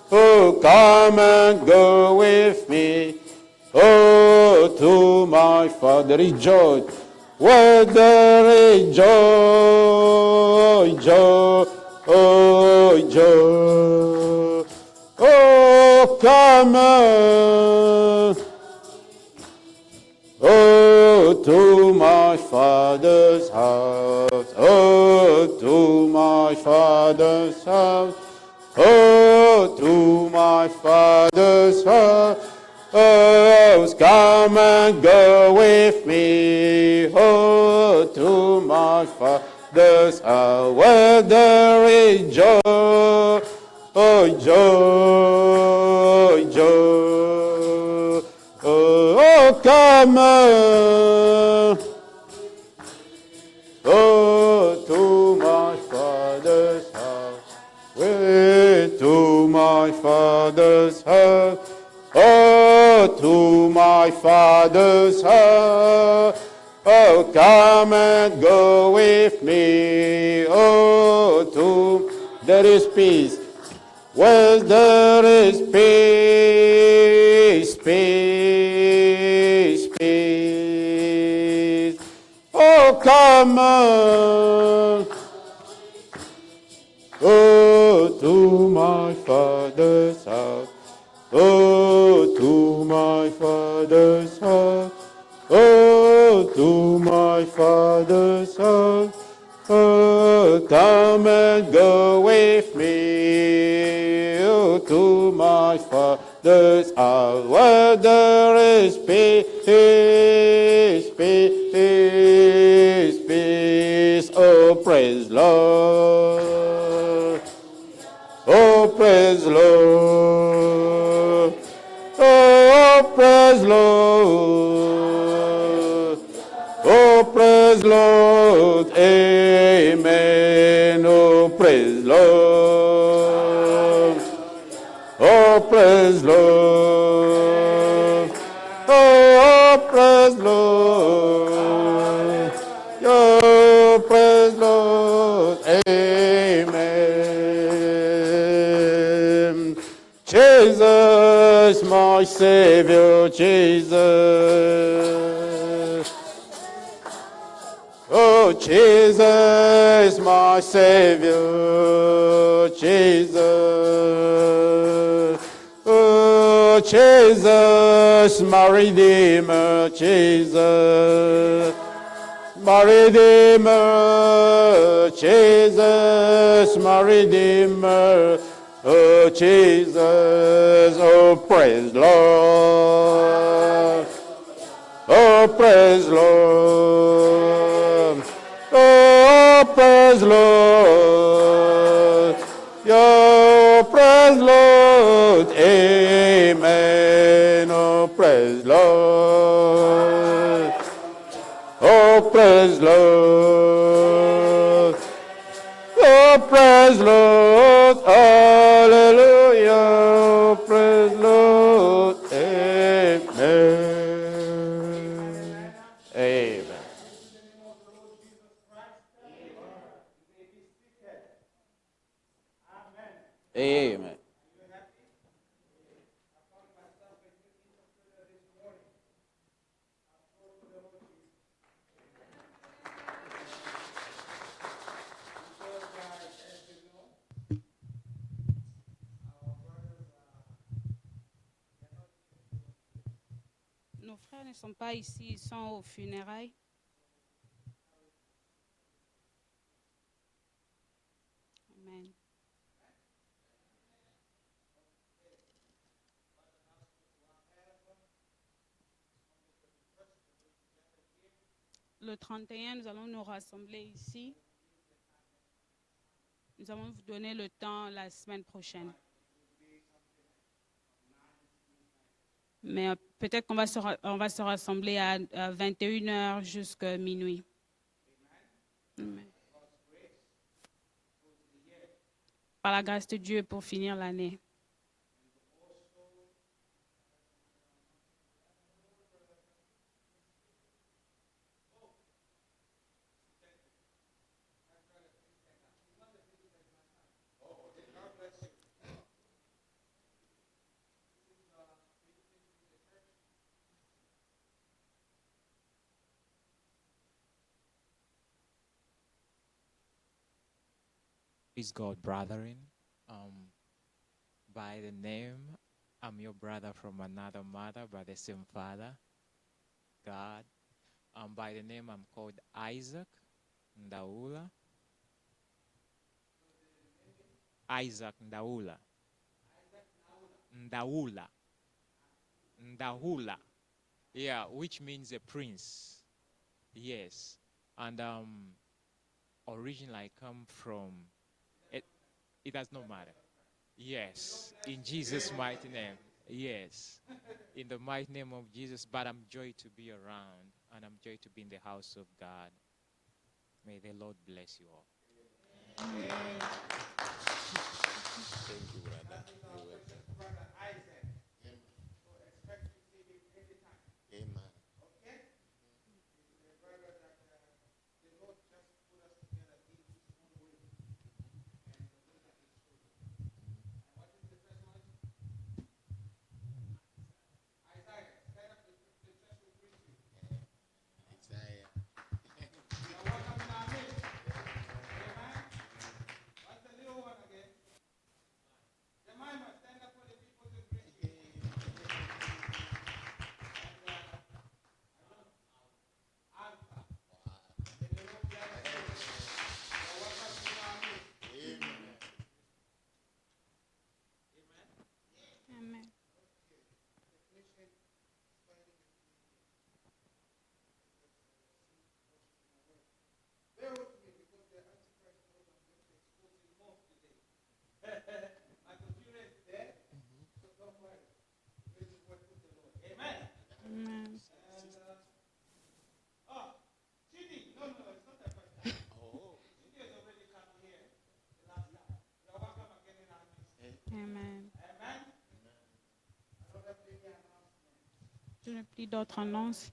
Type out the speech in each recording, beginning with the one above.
Oh, come and go with me. Oh, to my Father, rejoice. Where there is joy, joy, oh, joy. Oh, come on. Oh, to my Father's house. Oh, to my Father's house. Oh, to my Father's house. Oh, come and go with me. Oh, to my Father's house, where there is joy. Oh, joy, joy. Oh, come on. Oh, to my Father's house. Way to my Father's house. Oh, to my Father's house. Oh, come and go with me. Oh, to there is peace. Where there is peace, peace, peace. Oh, come on. Oh, to my Father's house. Oh, to my Father's house. Oh, to my Father's house. Oh, come and go with me. Oh, to my Father's house, where there is peace, peace, peace. Oh, praise Lord. Oh, praise Lord. Oh, praise Lord. Oh, praise Lord. Amen. Oh, praise Lord. Oh, praise Lord. Oh, praise Lord. Oh, praise Lord. Amen. Jesus, my Savior, Jesus. Oh, Jesus, my Savior, Jesus. Oh, Jesus, my Redeemer, Jesus. My Redeemer, Jesus, my Redeemer. Oh, Jesus, oh, praise Lord. Oh, praise Lord. Oh, praise Lord. Oh, praise Lord. Amen. Oh, praise Lord. Oh, praise Lord. Oh, praise Lord. Hallelujah. Oh, praise Lord. Amen. Amen. Amen. Nos frères ne sont pas ici, ils sont aux funérailles. Amen. Le 31, nous allons nous rassembler ici. Nous allons vous donner le temps la semaine prochaine. Mais peut-être qu'on va se rassembler à 21h jusqu'à minuit. Amen. Par la grâce de Dieu pour finir l'année. Praise God, brethren. By the name, I'm your brother from another mother, by the same father, God. By the name, I'm called Isaac Ndaula. Isaac Ndaula. Ndaula. Ndahula. Yeah, which means a prince. Yes. And originally I come from, it does not matter. Yes, in Jesus' mighty name. Yes, in the mighty name of Jesus. But I'm joy to be around, and I'm joy to be in the house of God. May the Lord bless you all. Thank you, brother. You're welcome. Amen. Isaiah. Amen. Amen. Amen. Je n'ai plus d'autres annonces.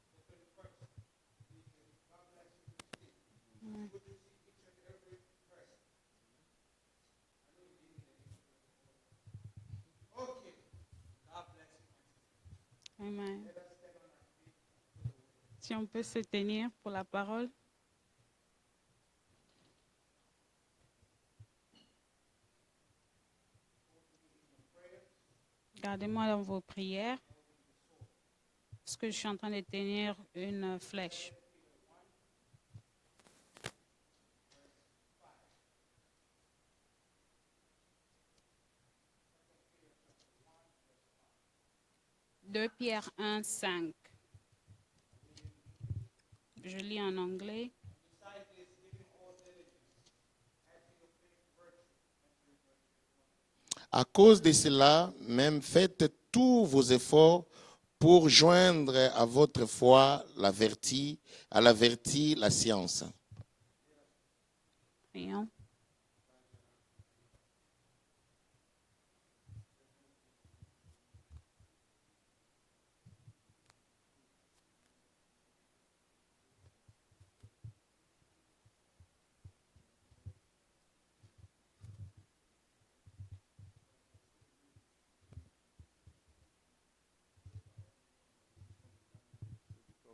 Amen. Amen. Si on peut se tenir pour la parole. Gardez-moi dans vos prières, parce que je suis en train de tenir une flèche. Deux Pierre 1, 5. Je lis en anglais. À cause de cela, même faites tous vos efforts pour joindre à votre foi à la vertu, la science. Prions.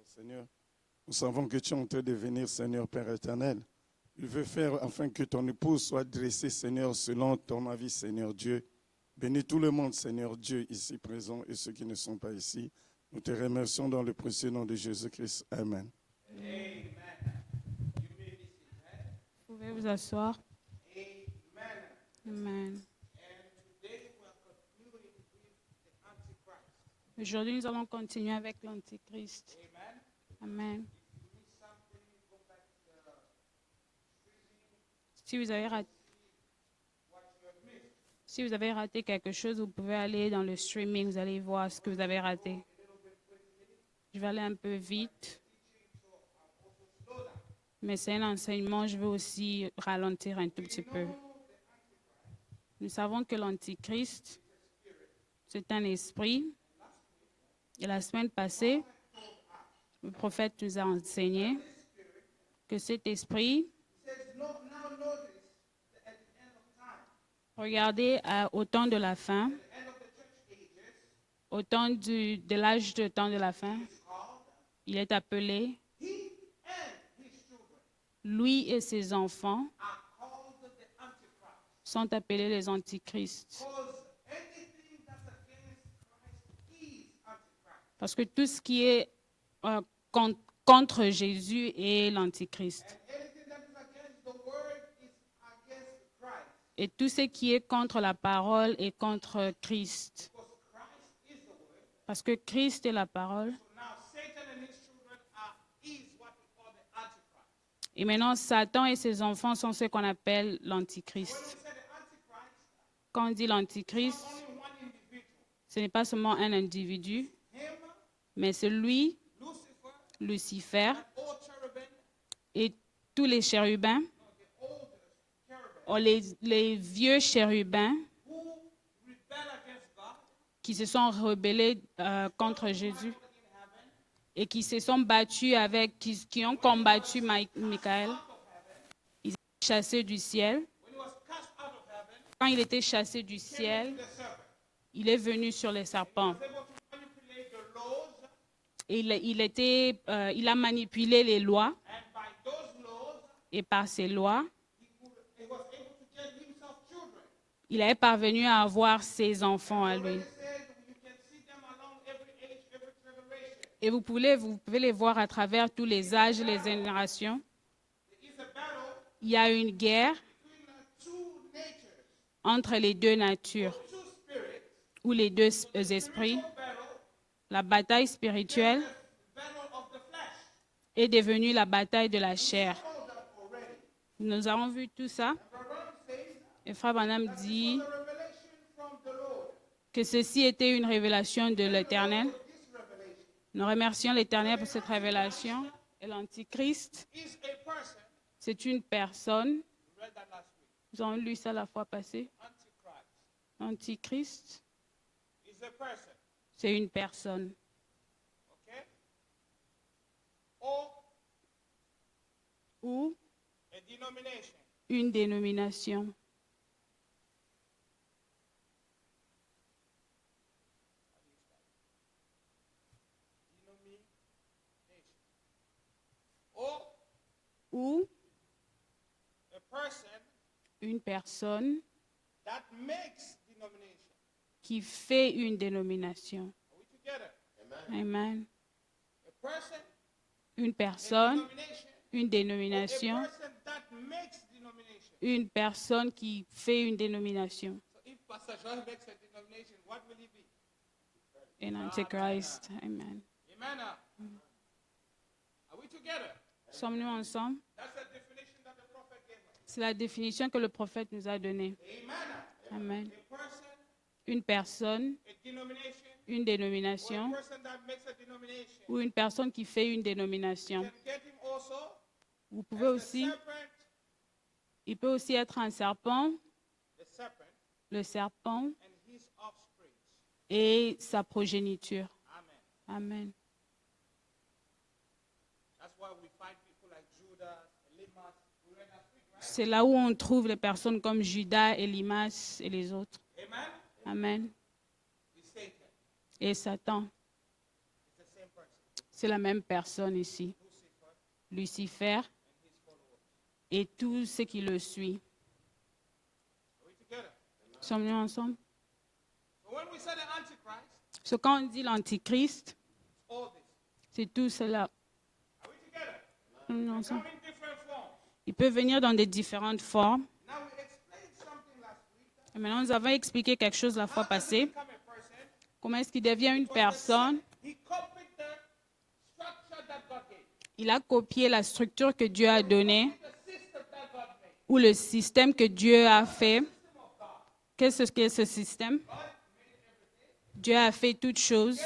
Seigneur, nous savons que tu es en train de venir, Seigneur Père éternel. Il veut faire afin que ton épouse soit dressée, Seigneur, selon ton avis, Seigneur Dieu. Bénis tout le monde, Seigneur Dieu, ici présent et ceux qui ne sont pas ici. Nous te remercions dans le précieux nom de Jésus-Christ. Amen. Vous pouvez vous asseoir. Amen. Aujourd'hui, nous allons continuer avec l'Antichrist. Amen. Si vous avez raté quelque chose, vous pouvez aller dans le streaming, vous allez voir ce que vous avez raté. Je vais aller un peu vite. Mais c'est un enseignement, je veux aussi ralentir un tout petit peu. Nous savons que l'Antichrist, c'est un esprit. Et la semaine passée, le prophète nous a enseigné que cet esprit, regardez au temps de la fin, au temps de l'âge de temps de la fin, il est appelé, lui et ses enfants sont appelés les antichrists. Parce que tout ce qui est contre Jésus est l'antichrist. Et tout ce qui est contre la parole est contre Christ. Parce que Christ est la parole. Et maintenant, Satan et ses enfants sont ce qu'on appelle l'antichrist. Quand on dit l'antichrist, ce n'est pas seulement un individu, mais c'est lui, Lucifer, et tous les chérubins, les vieux chérubins qui se sont rebellés contre Jésus et qui se sont battus qui ont combattu Michael. Ils étaient chassés du ciel. Quand il était chassé du ciel, il est venu sur les serpents. Et il a manipulé les lois. Et par ces lois, il est parvenu à avoir ses enfants à lui. Et vous pouvez les voir à travers tous les âges, les générations. Il y a une guerre entre les deux natures, ou les deux esprits. La bataille spirituelle est devenue la bataille de la chair. Nous avons vu tout ça. Et Frère Branham dit que ceci était une révélation de l'Éternel. Nous remercions l'Éternel pour cette révélation. Et l'Antichrist, c'est une personne. Nous avons lu ça la fois passée. L'Antichrist, c'est une personne. Ou une dénomination. Ou une personne qui fait une dénomination. Amen. Une personne, une dénomination, une personne qui fait une dénomination. Un antichrist. Amen. Sommes-nous ensemble? C'est la définition que le prophète nous a donnée. Amen. Une personne, une dénomination, ou une personne qui fait une dénomination. Vous pouvez aussi, il peut aussi être un serpent, le serpent et sa progéniture. Amen. C'est là où on trouve les personnes comme Judas, Elimas et les autres. Amen. Et Satan, c'est la même personne ici. Lucifer et tout ce qui le suit. Sommes-nous ensemble? Quand on dit l'antichrist, c'est tout cela. Sommes-nous ensemble? Il peut venir dans des différentes formes. Et maintenant, nous avons expliqué quelque chose la fois passée. Comment est-ce qu'il devient une personne? Il a copié la structure que Dieu a donnée ou le système que Dieu a fait. Qu'est-ce que ce système? Dieu a fait toutes choses.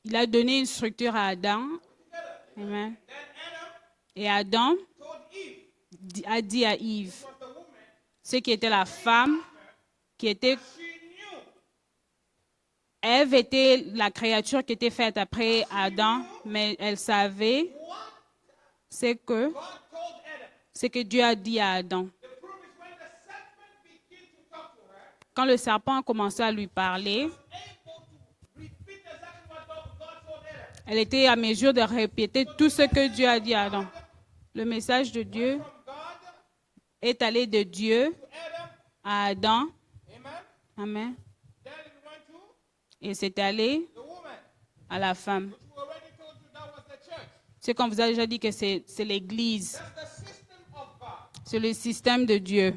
Il a donné une structure à Adam. Amen. Et Adam a dit à Yves, ce qui était la femme, Ève était la créature qui était faite après Adam, mais elle savait ce que Dieu a dit à Adam. Quand le serpent a commencé à lui parler, elle était à mesure de répéter tout ce que Dieu a dit à Adam. Le message de Dieu est allé de Dieu à Adam. Amen. Amen. Then it went to Et c'est allé the woman, à la femme. which we already told you that was the church. C'est comme vous avez déjà dit que c'est l'Église. That's the system of God. C'est le système de Dieu.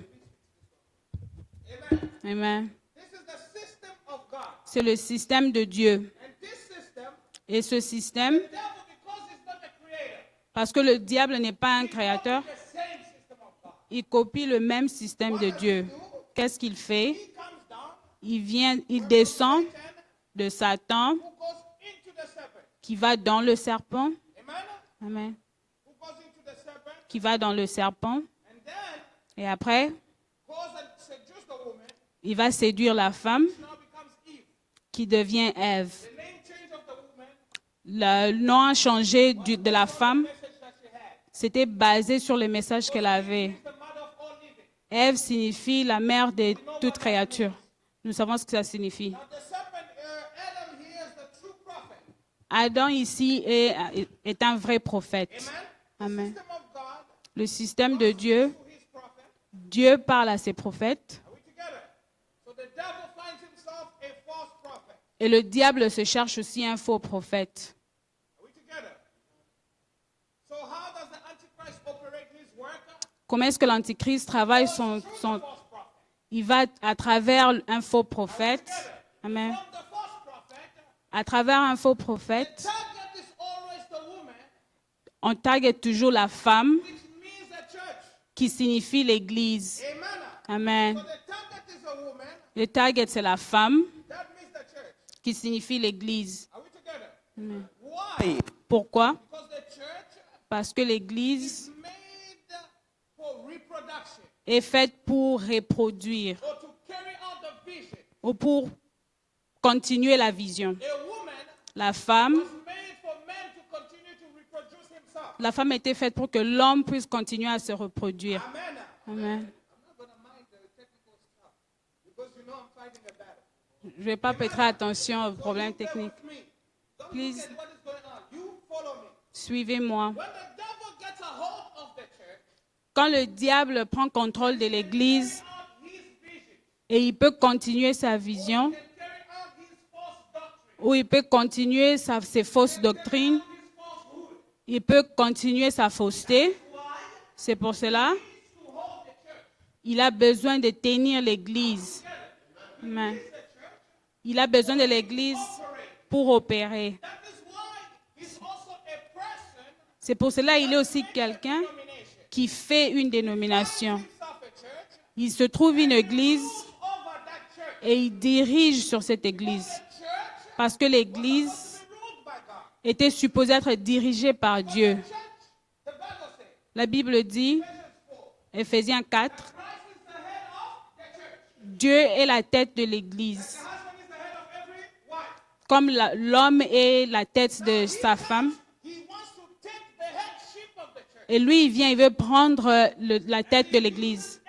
Amen. Amen. This is the system of God. C'est le système de Dieu. And this system, Et ce système, the devil, because he's not a creator, parce que le diable n'est pas un créateur, the same system of God. il copie le même système de Dieu. Qu'est-ce qu'il fait? He comes down, Il descend de Satan who goes into the serpent. qui va dans le serpent. Amen. Amen. Who goes into the serpent, Qui va dans le serpent. and then Et après, goes and seduces the woman, il va séduire la femme now becomes Eve. qui devient Ève. The name change of the woman, Le nom a changé de la femme. message that she had. C'était basé sur le message qu'elle avait. The mother of all living. Ève signifie la mère de toute créature. Nous savons ce que ça signifie. Now the serpent, Adam here is the true prophet. Adam ici est un vrai prophète. Amen. Amen. System of God Le système de Dieu, to his prophet. Dieu parle à ses prophètes Are we together? So the devil finds himself a false prophet. et le diable se cherche aussi un faux prophète. Are we together? So how does the Antichrist operate his work? Comment est-ce que l'Antichrist travaille Through the false prophet. Il va à travers un faux prophète. Amen. From the false prophet, À travers un faux prophète, target is always the woman, on target toujours la femme which means the church. qui signifie l'Église. Amen. Amen. So the target is a woman, Le target, c'est la femme that means the church. qui signifie l'Église. Are we together? Why? Pourquoi? Because the church Parce que l'Église is made for reproduction est faite pour reproduire or to carry out the vision. ou pour continuer la vision. A woman La femme, was made for man to continue to reproduce himself. la femme était faite pour que l'homme puisse continuer à se reproduire. Amen. Amen. I'm not going to mind the technical stuff because you know I'm fighting a battle. Je ne vais pas prêter attention aux problèmes You bear techniques. with me. Don't Please. look at what is going on. You follow me. Suivez-moi. When the devil gets a hold of the church, Quand le diable prend contrôle de l'Église out his vision, et il peut continuer sa vision, and carry out his false doctrine, ou il peut continuer ses fausses doctrines, his falsehood, il peut continuer sa fausseté. C'est pour cela to hold the church. il a besoin de tenir l'Église. Amen. Il a besoin de l'Église pour opérer. That is why he's also a person C'est pour cela qu'il est aussi quelqu'un domination. qui fait une dénomination. Himself a church, Il se trouve une église over that church. et il dirige sur cette église. Church Parce que l'église is ruled by God. était supposée être dirigée par Dieu. Church, the Bible says, La Bible dit, Éphésiens 4, Christ is the head of the church. Dieu est la tête de l'église. The husband is the head of every wife. Comme l'homme est la tête de sa femme. He wants to take the headship of the church. Et lui, il vient, il veut prendre la tête de l'église.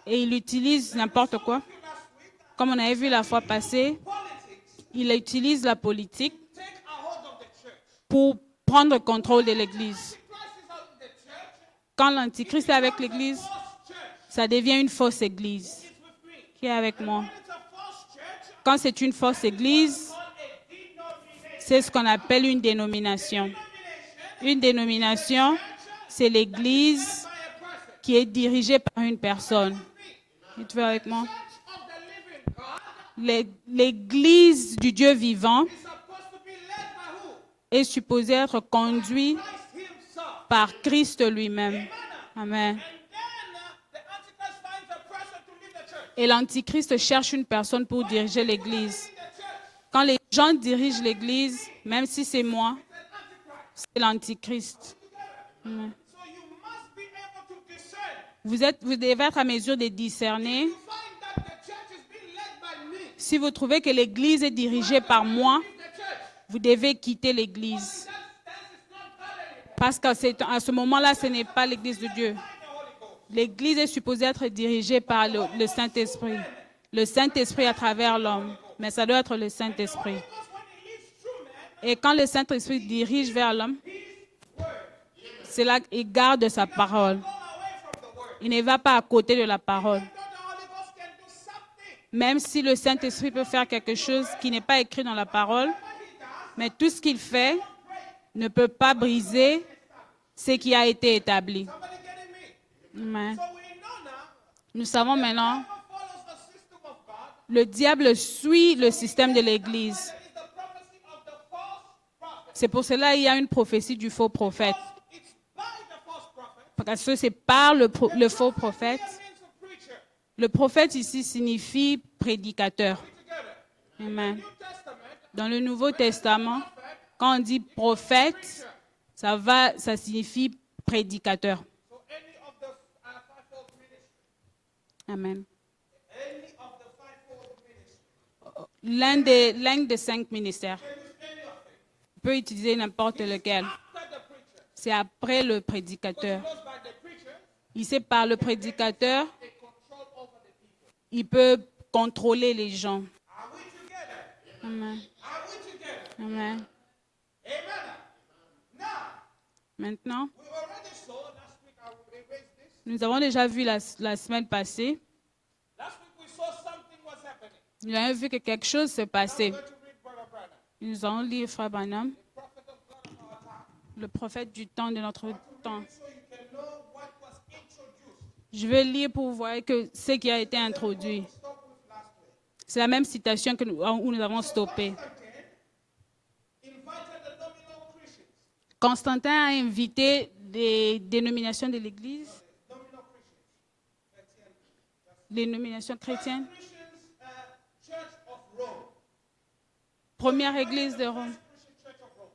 Et il utilise n'importe quoi. Last week, Comme on avait vu la fois passée, politics il utilise la politique take a hold of the church. pour prendre contrôle de l'église. Christ is out in the church. Quand l'Antichrist est avec l'église, False church. ça devient une fausse église. It's with me. Qui est avec moi? When it's a false church, Quand c'est une fausse église, called a denomination. c'est ce qu'on appelle une dénomination. Une dénomination, c'est l'église By a person. qui est dirigée par une personne. Tu es avec moi? Church of the living God L'église du Dieu vivant is supposed to be led by who? est supposée être conduite Christ himself. par Christ lui-même. Amen. And then the Antichrist finds a person to lead the church. Et l'Antichrist cherche une personne pour diriger l'église. Lead the church. Quand les gens dirigent l'église, même si c'est moi, c'est l'Antichrist. Amen. So you must be able to discern. Vous devez être à mesure de discerner. You find that the church is being led by me. Si vous trouvez que l'église est dirigée par moi, The church. vous devez quitter l'église. That stance is not God anymore. Parce qu'à ce moment-là, ce n'est pas l'église de Dieu. The Holy Ghost. L'église est supposée être dirigée par le Saint-Esprit. Le Saint-Esprit à travers l'homme. Mais ça doit être le Saint-Esprit. Because when he leads true men, Et quand le Saint-Esprit dirige vers l'homme, c'est là qu'il garde sa parole. go away from the word. Il ne va pas à côté de la parole. Though the Holy Ghost can Même si le Saint-Esprit peut faire quelque chose qui n'est pas écrit dans la parole, mais tout ce qu'il fait ne peut pas briser ce qui a été établi. Somebody getting me? Amen. So we know now, Nous savons maintenant, whoever follows the system of God, le diable suit le système de l'Église. there is the prophecy of the false prophet. C'est pour cela qu'il y a une prophétie du faux prophète. It's by the false prophet. Parce que c'est par le faux prophète. Here means a preacher. Le prophète ici signifie prédicateur. Together. Amen. New Testament, Dans le Nouveau Testament, quand on dit prophète, ça signifie prédicateur. so any of the fivefold ministry, Amen. any of the fivefold ministry, L'un des 5 ministères. can use any of it. On peut utiliser n'importe lequel. After the preacher, C'est après le prédicateur. goes by the preacher, Il sait par le prédicateur, they control over the people. il peut contrôler les gens. Are we together? Amen. Are we together? Amen. Amen. Now, Maintenant, we already saw last week. I will erase this. nous avons déjà vu la semaine passée, Last week we saw something was happening. nous avons vu que quelque chose s'est passé. We're going to read Brother Branham, Nous allons lire Frère Branham, prophet of God of our time, le prophète du temps de notre temps. so you can know what was introduced. Je vais lire pour voir que ce qui a été introduit. Stop with last week. C'est la même citation où nous avons stoppé. Invited the nominal Christians. Constantin a invité des dénominations de l'Église, les dénominations chrétiennes, Christians, Church of Rome. première Église de Rome. Christian Church of Rome.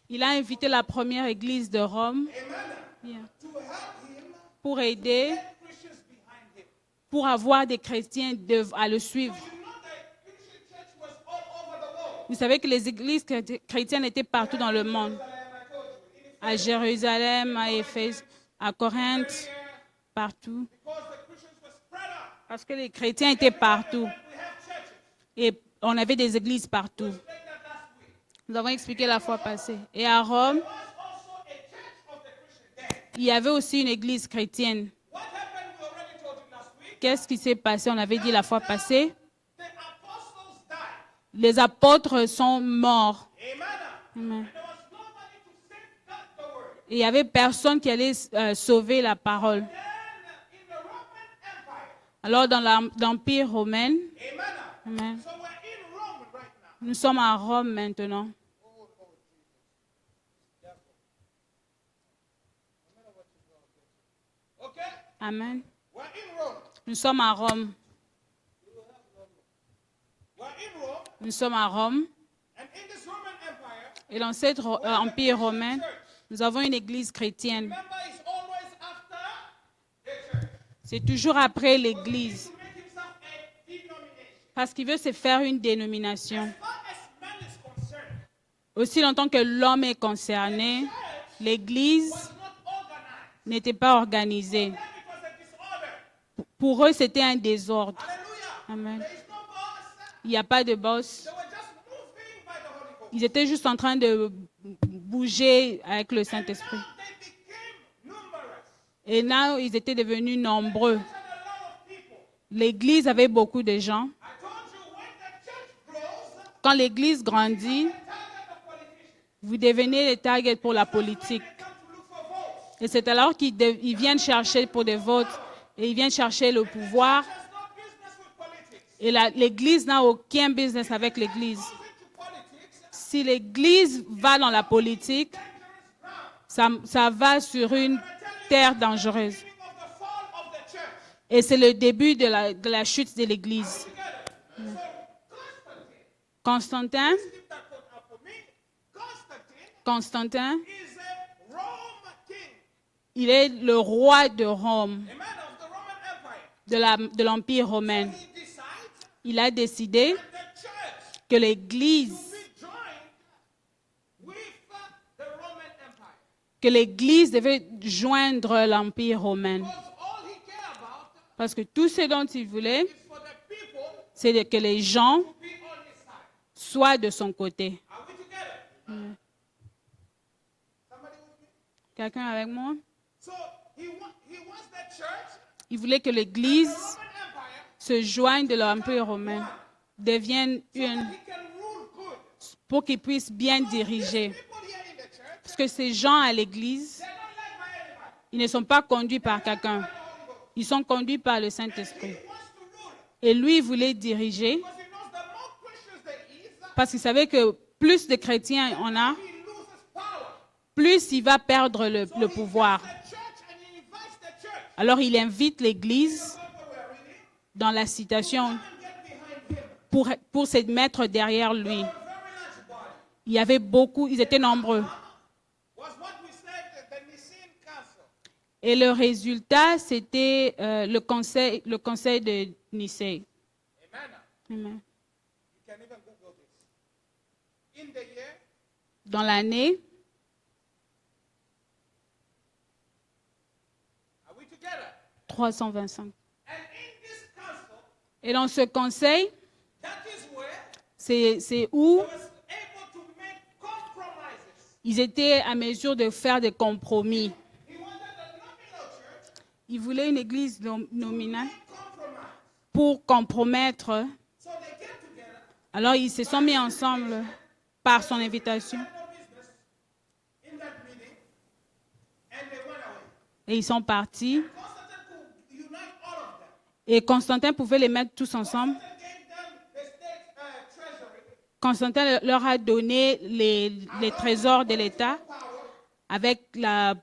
Il a invité la première Église de Rome Bien. To help him, pour aider, Christians behind him. pour avoir des chrétiens à le suivre. You know that Christian church was all over the world. Vous savez que les églises chrétiennes étaient partout dans le monde. À Jérusalem, à Éphèse, à Corinthe, partout. Because the Christians were spread out. Parce que les chrétiens étaient partout. We have churches. Et on avait des églises partout. Explain that last week. Nous avons expliqué la fois passée. Et à Rome, There was also a church of the Christian there. il y avait aussi une église chrétienne. What happened? We already told you last week. Qu'est-ce qui s'est passé? On avait dit la fois passée. The apostles died. Les apôtres sont morts. Amen. Amen. There was nobody to safeguard the word. Et il n'y avait personne qui allait sauver la parole. Then in the Roman Empire. Alors, dans l'Empire romain, Amen. amen, So we're in Rome right now. nous sommes à Rome maintenant. Okay? Amen. We're in Rome. Nous sommes à Rome. We're in Rome. Nous sommes à Rome. And in this Roman Empire, Et dans cet empire romain, nous avons une église chrétienne. remember, it's always after the church. C'est toujours après l'église. To make himself a denomination. Parce qu'il veut se faire une dénomination. As far as man is concerned, Aussi longtemps que l'homme est concerné, l'église was not organized. n'était pas organisée. Then it was a disorder. Pour eux, c'était un désordre. Hallelujah. Amen. There is no boss. Il n'y a pas de boss. They were just moving by the Holy Ghost. Ils étaient juste en train de bouger avec le Saint-Esprit. Now they became numerous. Et là, ils étaient devenus nombreux. Had a lot of people. L'église avait beaucoup de gens. I told you when the church grows, Quand l'église grandit, target of politicians. vous devenez les targets pour la politique. They come to look for votes. Et c'est alors qu'ils viennent chercher pour des votes et ils viennent chercher le pouvoir. There's no business with politics. Et l'église n'a aucun business avec l'église. Goes into politics, Si l'église va dans la politique, ça va sur une terre dangereuse. beginning of the fall of the church. Et c'est le début de la chute de l'église. Together. So Constantine, Constantin, keep that quote up for me. Constantine Constantin, is a Rome king. il est le roi de Rome, A man of the Roman Empire. de l'Empire romain. He decides Il a décidé the church que l'église, be joined with the Roman Empire. que l'église devait joindre l'Empire romain. Because all he cared about Parce que tout ce dont il voulait, is for the people c'est que les gens to be on his side. soient de son côté. Are we together? Somebody with me? Quelqu'un avec moi? So he wants the church, Il voulait que the l'église Roman Empire, se joignent de l'Empire romain, deviennent une, He can rule good. pour qu'ils puissent bien diriger. People here in the church, Parce que ces gens à l'église, they're not led by anybody. ils ne sont pas conduits par quelqu'un. Ils sont conduits par le Saint-Esprit. He wants to rule Et lui, il voulait diriger because he knows the more Christians there is, parce qu'il savait que plus de chrétiens on a, he loses power. plus il va perdre le pouvoir. The church and he invites the church. Alors, il invite l'église What we're reading, dans la citation and get behind him. pour se mettre derrière lui. Very large body. Il y avait beaucoup, ils étaient nombreux. Was what we said the Nicene Council. Et le résultat, c'était le conseil de Nicée. Amen. Amen. You can even Google this. In the year Dans l'année, are we together? 325. And in this council, Et dans ce conseil, that is where c'est où he was able to make compromises. ils étaient à mesure de faire des compromis. He wanted a nominal church Ils voulaient une église nominale compromise. pour compromettre. So they came together, Alors, ils se sont mis ensemble par son invitation no business in that meeting, and they went away. et ils sont partis. Constantine could unite all of them. Et Constantin pouvait les mettre tous ensemble. Constantine gave them the state treasury, Constantin leur a donné les trésors de l'État power. avec la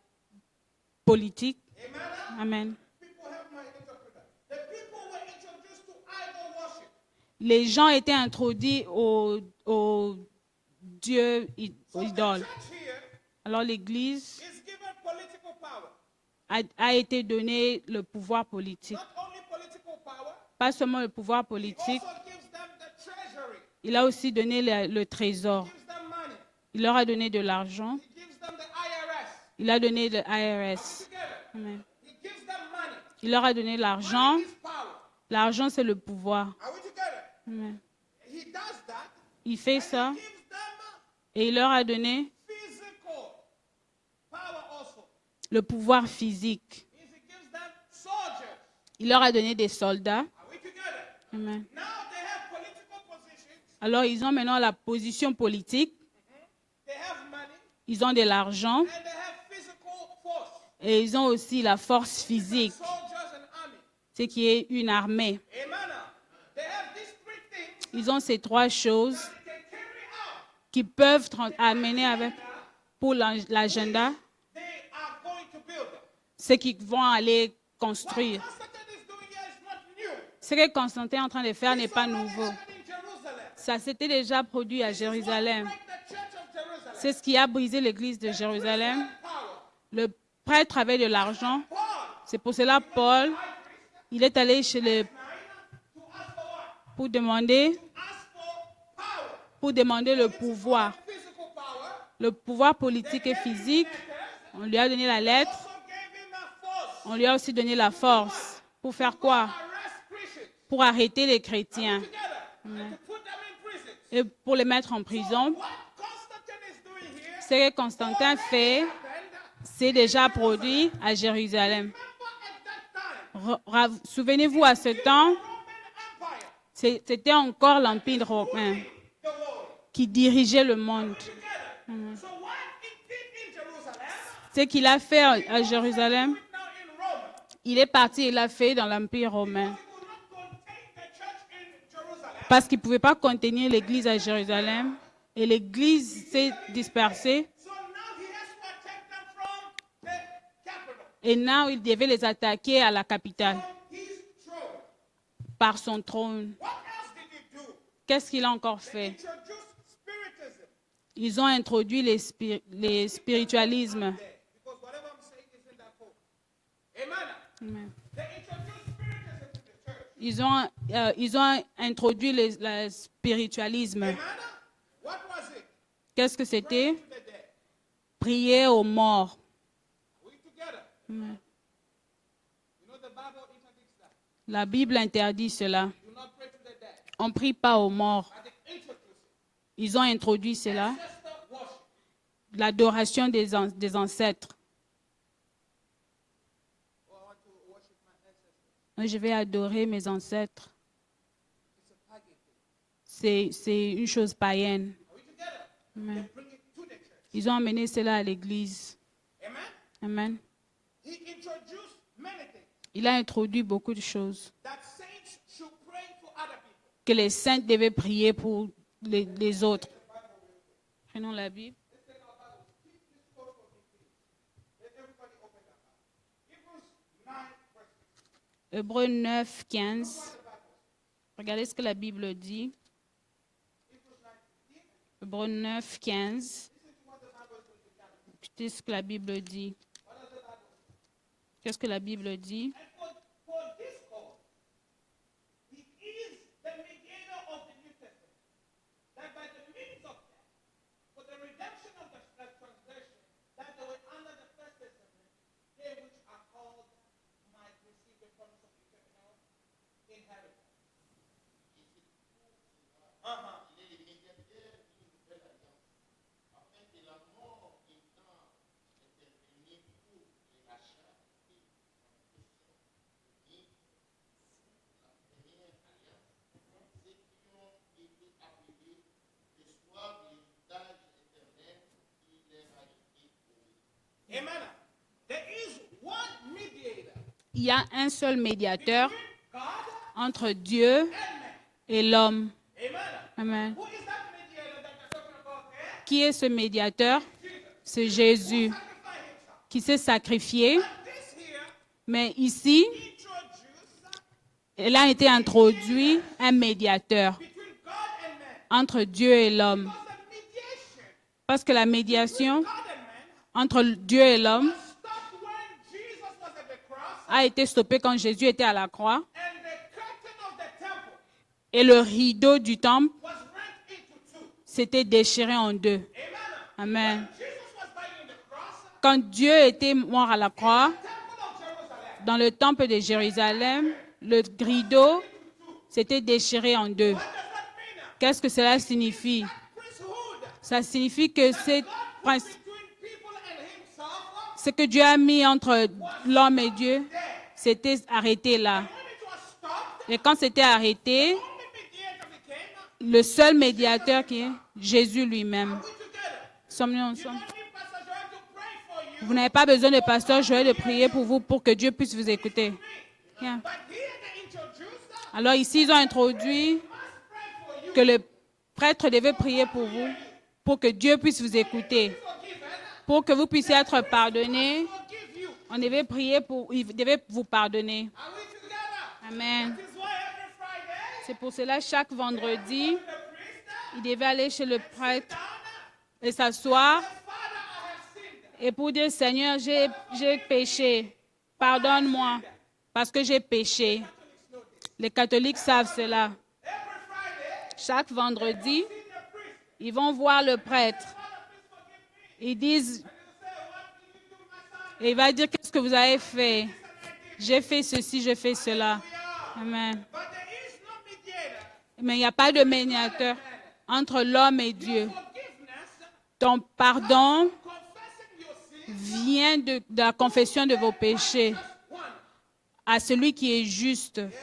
politique. Amen. Amen. People have my interpreter. The people were introduced to idol worship. Les gens étaient introduits au Dieu idole. Church here Alors l'Église is given political power. a été donnée le pouvoir politique. Not only political power, Pas seulement le pouvoir politique, also gives them the treasury. il a aussi donné le trésor. Gives them money. Il leur a donné de l'argent. He gives them the IRS. Il a donné le IRS. Together. Amen. He gives them money. Il leur a donné l'argent. Money is power. L'argent, c'est le pouvoir. Are we together? Amen. He does that. Il fait ça He gives them et il leur a donné physical power also. le pouvoir physique. He gives them soldiers. Il leur a donné des soldats. Are we together? Amen. Now they have political positions. Alors, ils ont maintenant la position politique. They have money. Ils ont de l'argent And they have physical force. et ils ont aussi la force physique, Soldiers and army. ce qui est une armée. Amen. They have these three things Ils ont ces trois choses that they can carry out. qui peuvent amener avec pour l'agenda They are going to build them. ce qu'ils vont aller What construire. Constantine is doing here is not new. Ce que Constantin est en train de faire n'est pas It's already nouveau. happened in Jerusalem. Ça s'était déjà produit à What Jérusalem. break the church of Jerusalem? C'est ce qui a brisé l'église de Jérusalem. Power. Le prêtre avait de l'argent. Paul, C'est pour cela Paul, il est allé chez le to ask for what? pour demander Ask for power. le pouvoir. Physical power. Le pouvoir politique et physique. On lui a donné la lettre. Also gave him a force. On lui a aussi donné la force. Pour faire quoi? Arrest Christians. Pour arrêter les chrétiens Together. And to put them in prison. et pour les mettre en prison. What Constantine is doing here Ce que Constantin fait, happened. c'est déjà produit à Jérusalem. Remember at that time, Souvenez-vous, à ce temps, Roman Empire, c'était encore l'Empire romain the world. qui dirigeait le monde. Together. So what he did in Jerusalem, Ce qu'il a fait à Jérusalem, now in Rome. il est parti et l'a fait dans l'Empire romain. He could not contain the church in Jerusalem. Parce qu'il ne pouvait pas contenir l'église à Jérusalem. Et l'église s'est dispersée. So now he has to attack them from the capital, Et now, il devait les attaquer à la capitale from his throne. par son trône. What else did he do? Qu'est-ce qu'il a encore fait? Introduce spiritism. Ils ont introduit les spiritualismes. Because whatever I'm saying is in that book. Amen. Amen. They introduced spiritism to the church. Ils ont introduit le spiritualisme. Amen. What was it? Qu'est-ce que c'était? To the dead. Prier aux morts. We together. Amen. You know the Bible interdicts that. La Bible interdit cela. Do not pray to the dead. On ne prie pas aux morts. But they introduce it. Ils ont introduit cela. Ancestor worship. L'adoration des ancêtres. Oh, I want to worship my ancestors. Je vais adorer mes ancêtres. c'est une chose païenne. Amen. Bring it to the church. Ils ont amené cela à l'église. Amen. Amen. He introduced many things Il a introduit beaucoup de choses. that saints should pray for other people. Que les saints devaient prier pour les autres. Prenons la Bible. Let everybody open their Bible. Hebrews 9, verse 6. Hébreux 9, 15. Regardez ce que la Bible dit. Hébreux 9, 15. Écoutez ce que la Bible dit. Qu'est-ce que la Bible dit? And for this cause, he is the mediator of the New Testament, that by the means of death, for the redemption of the transgression, that they were under the first testament, they which are called might receive the promise of eternal inheritance. Amen. There is one mediator Il y a un seul médiateur between God entre Dieu and man. et l'homme. Amen. Amen. Who is that mediator that you're talking about there? Qui est ce médiateur? C'est Jésus Sacrifice himself. qui s'est sacrifié. But this here Mais ici, introduced il a été introduit un médiateur between God and man. entre Dieu et l'homme. Because the mediation Parce que la médiation God and man entre Dieu et l'homme stopped when Jesus was at the cross a été stoppée quand Jésus était à la croix and the curtain of the temple et le rideau du temple was rent into two. s'était déchiré en deux. Amen. Amen. Jesus was dying on the cross. Quand Dieu était mort à la croix, Temple of Jerusalem. dans le temple de Jérusalem, le rideau s'était déchiré en deux. What does that mean? Qu'est-ce que cela signifie? Priesthood. Ça signifie que c'est God put between people and himself ce que Dieu a mis entre l'homme et Dieu, c'était arrêté là. when it was stopped. Et quand c'était arrêté, Only mediator became le seul médiateur qui est Jésus lui-même. we together. Sommes-nous You ensemble? don't need Pastor Joel to pray for you. Vous n'avez pas besoin de pasteur Joël de prier pour vous pour que Dieu puisse vous écouter. Yeah. But here they introduced that. Alors ici, ils ont introduit Must pray for you. que le prêtre devait prier pour vous, pour que Dieu puisse vous écouter, Forgiven. pour que vous puissiez être pardonné. Forgive you. On devait prier pour, il devait vous pardonner. Are we together? Amen. This is why every Friday C'est pour cela chaque vendredi, the priest il devait aller chez le prêtre down. et s'asseoir Father, I have sinned. et pour dire Seigneur, j'ai péché, pardonne-moi parce que j'ai péché. Les catholiques savent cela. Every Friday, Chaque vendredi, see the priest. ils vont voir le prêtre. Father, please forgive me. Ils disent, You say, what did you do, my son? et il va dire qu'est-ce que vous avez fait. J'ai fait ceci, j'ai fait cela. Amen. But there is no mediator. Mais il n'y a pas de médiateur entre l'homme et Dieu. Forgiveness, Ton pardon confessing your sin, vient de la confession de vos péchés one. à celui qui est juste. Yes, sir.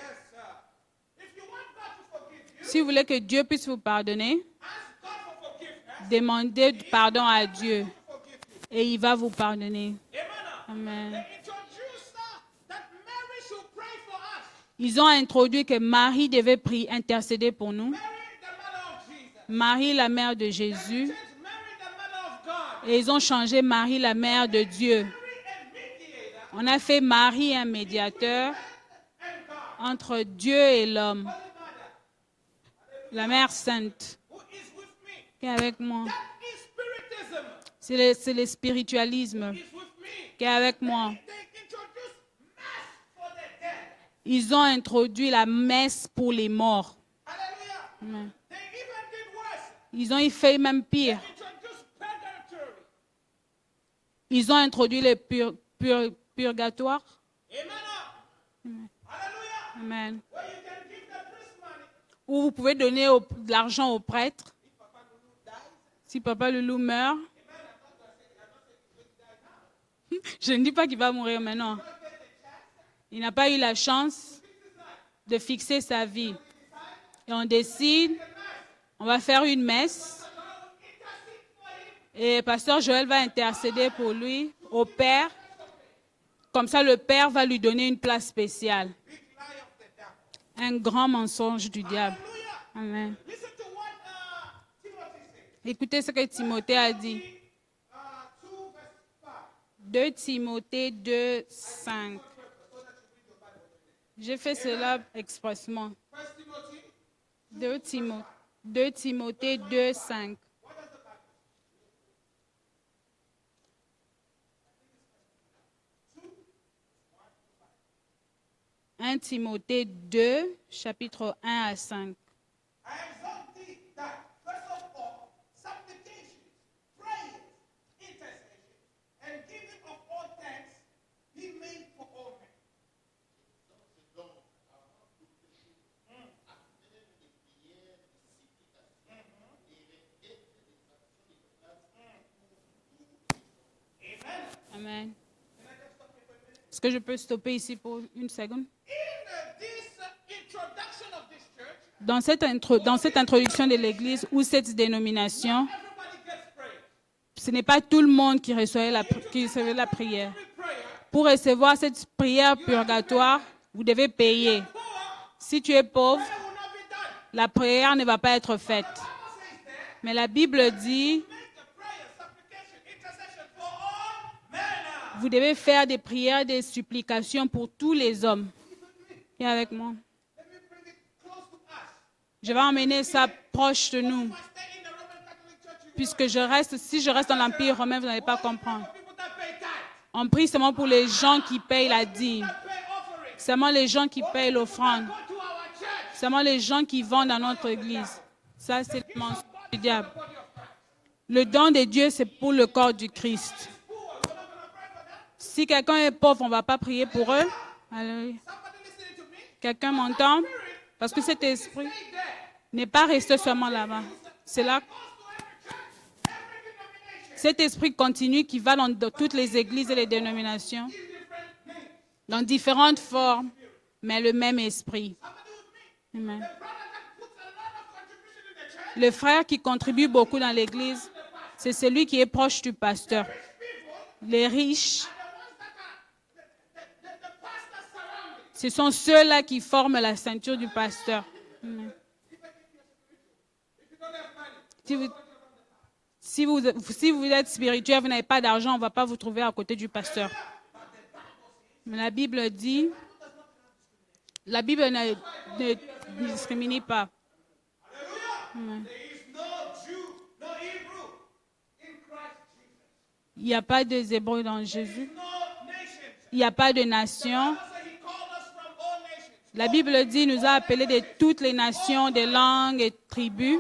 If you want God to forgive you, Si vous voulez que Dieu puisse vous pardonner, ask God for forgiveness. demandez pardon à Dieu Forgive you. et il va vous pardonner. Amen. Amen. They introduced that Mary should pray for us. Ils ont introduit que Marie devait prier, intercéder pour nous. Mary, the mother of Jesus. Marie, la mère de Jésus. Change Mary, the mother of God. Et ils ont changé Marie, la mère de Dieu. Mary, a mediator On a fait Marie un médiateur and God. entre Dieu et l'homme. Holy Mother, La Mère Sainte who is with me. qui est avec moi. That is spiritism. C'est le spiritualisme Is with me. qui est avec moi. They introduced mass for the dead. Ils ont introduit la messe pour les morts. Hallelujah. Amen. They even did worse. Ils ont fait même pire. Introduced purgatory. Ils ont introduit le purgatoire. Amen. Hallelujah. Amen. Where you can give the priest money. Où vous pouvez donner de l'argent au prêtre. Si Papa Loulou meurt. Je ne dis pas qu'il va mourir maintenant. Il n'a pas eu la chance de fixer sa vie. Et on décide, on va faire une messe. Et Pasteur Joël va intercéder pour lui au Père. Comme ça, le Père va lui donner une place spéciale. Un grand mensonge du diable. Amen. Listen to what Timothy said. Écoutez ce que Timothée a dit. 2 verse 5. 2 Timothée 2, 5. J'ai fait cela expressement. 2 Timothée 2, 5. 1 Timothée 2, chapitre 1 à 5. I exhort thee that, first of all, supplications, prayers, intercessions, and giving of all thanks be made for all men. Amen. Est-ce que je peux stopper ici pour une seconde? In this introduction of this church, Dans cette introduction de l'Église ou cette dénomination, everybody gets prayer. ce n'est pas tout le monde qui recevait la prière. Every prayer, Pour recevoir cette prière purgatoire, vous devez payer. poor, Si tu es pauvre, prayer will not be done. la prière ne va pas être faite. Bible says there, Mais la Bible dit, make a prayer, supplication, intercession for all men. vous devez faire des prières, des supplications pour tous les hommes. Et avec moi. Let me bring it close to us. Je vais emmener ça proche de nous. If I stay in the Roman Catholic Church, you Puisque si je reste dans l'Empire romain, vous n'allez pas comprendre. for people that pay tithe, On prie seulement pour les gens qui payent la dîme. that pay offering. Seulement les gens qui payent l'offrande. Go to our church. Seulement les gens qui vont dans notre église. Ça, c'est le mensonge du diable. Le don de Dieu, c'est pour le corps du Christ. Si quelqu'un est pauvre, on ne va pas prier pour eux. Alléluia. Somebody listening to me? Quelqu'un m'entend? Parce que cet esprit Stay there. n'est pas resté seulement là-bas. C'est là. Cet esprit continue qui va dans toutes les églises et les dénominations, dans différentes formes, mais le même esprit. Amen. Le frère qui contribue beaucoup dans l'église, c'est celui qui est proche du pasteur. Les riches, ce sont ceux-là qui forment la ceinture du pasteur. Amen. Si vous êtes spirituel, vous n'avez pas d'argent, on ne va pas vous trouver à côté du pasteur. Mais la Bible dit, la Bible ne discrimine pas. Amen. There is no Jew, no Hebrew in Christ Jesus. Il n'y a pas de Hébreux dans Jésus. No nations. Il n'y a pas de nation. So he called us from all nations. La Bible dit, il nous a appelés de toutes les nations, des langues et tribus.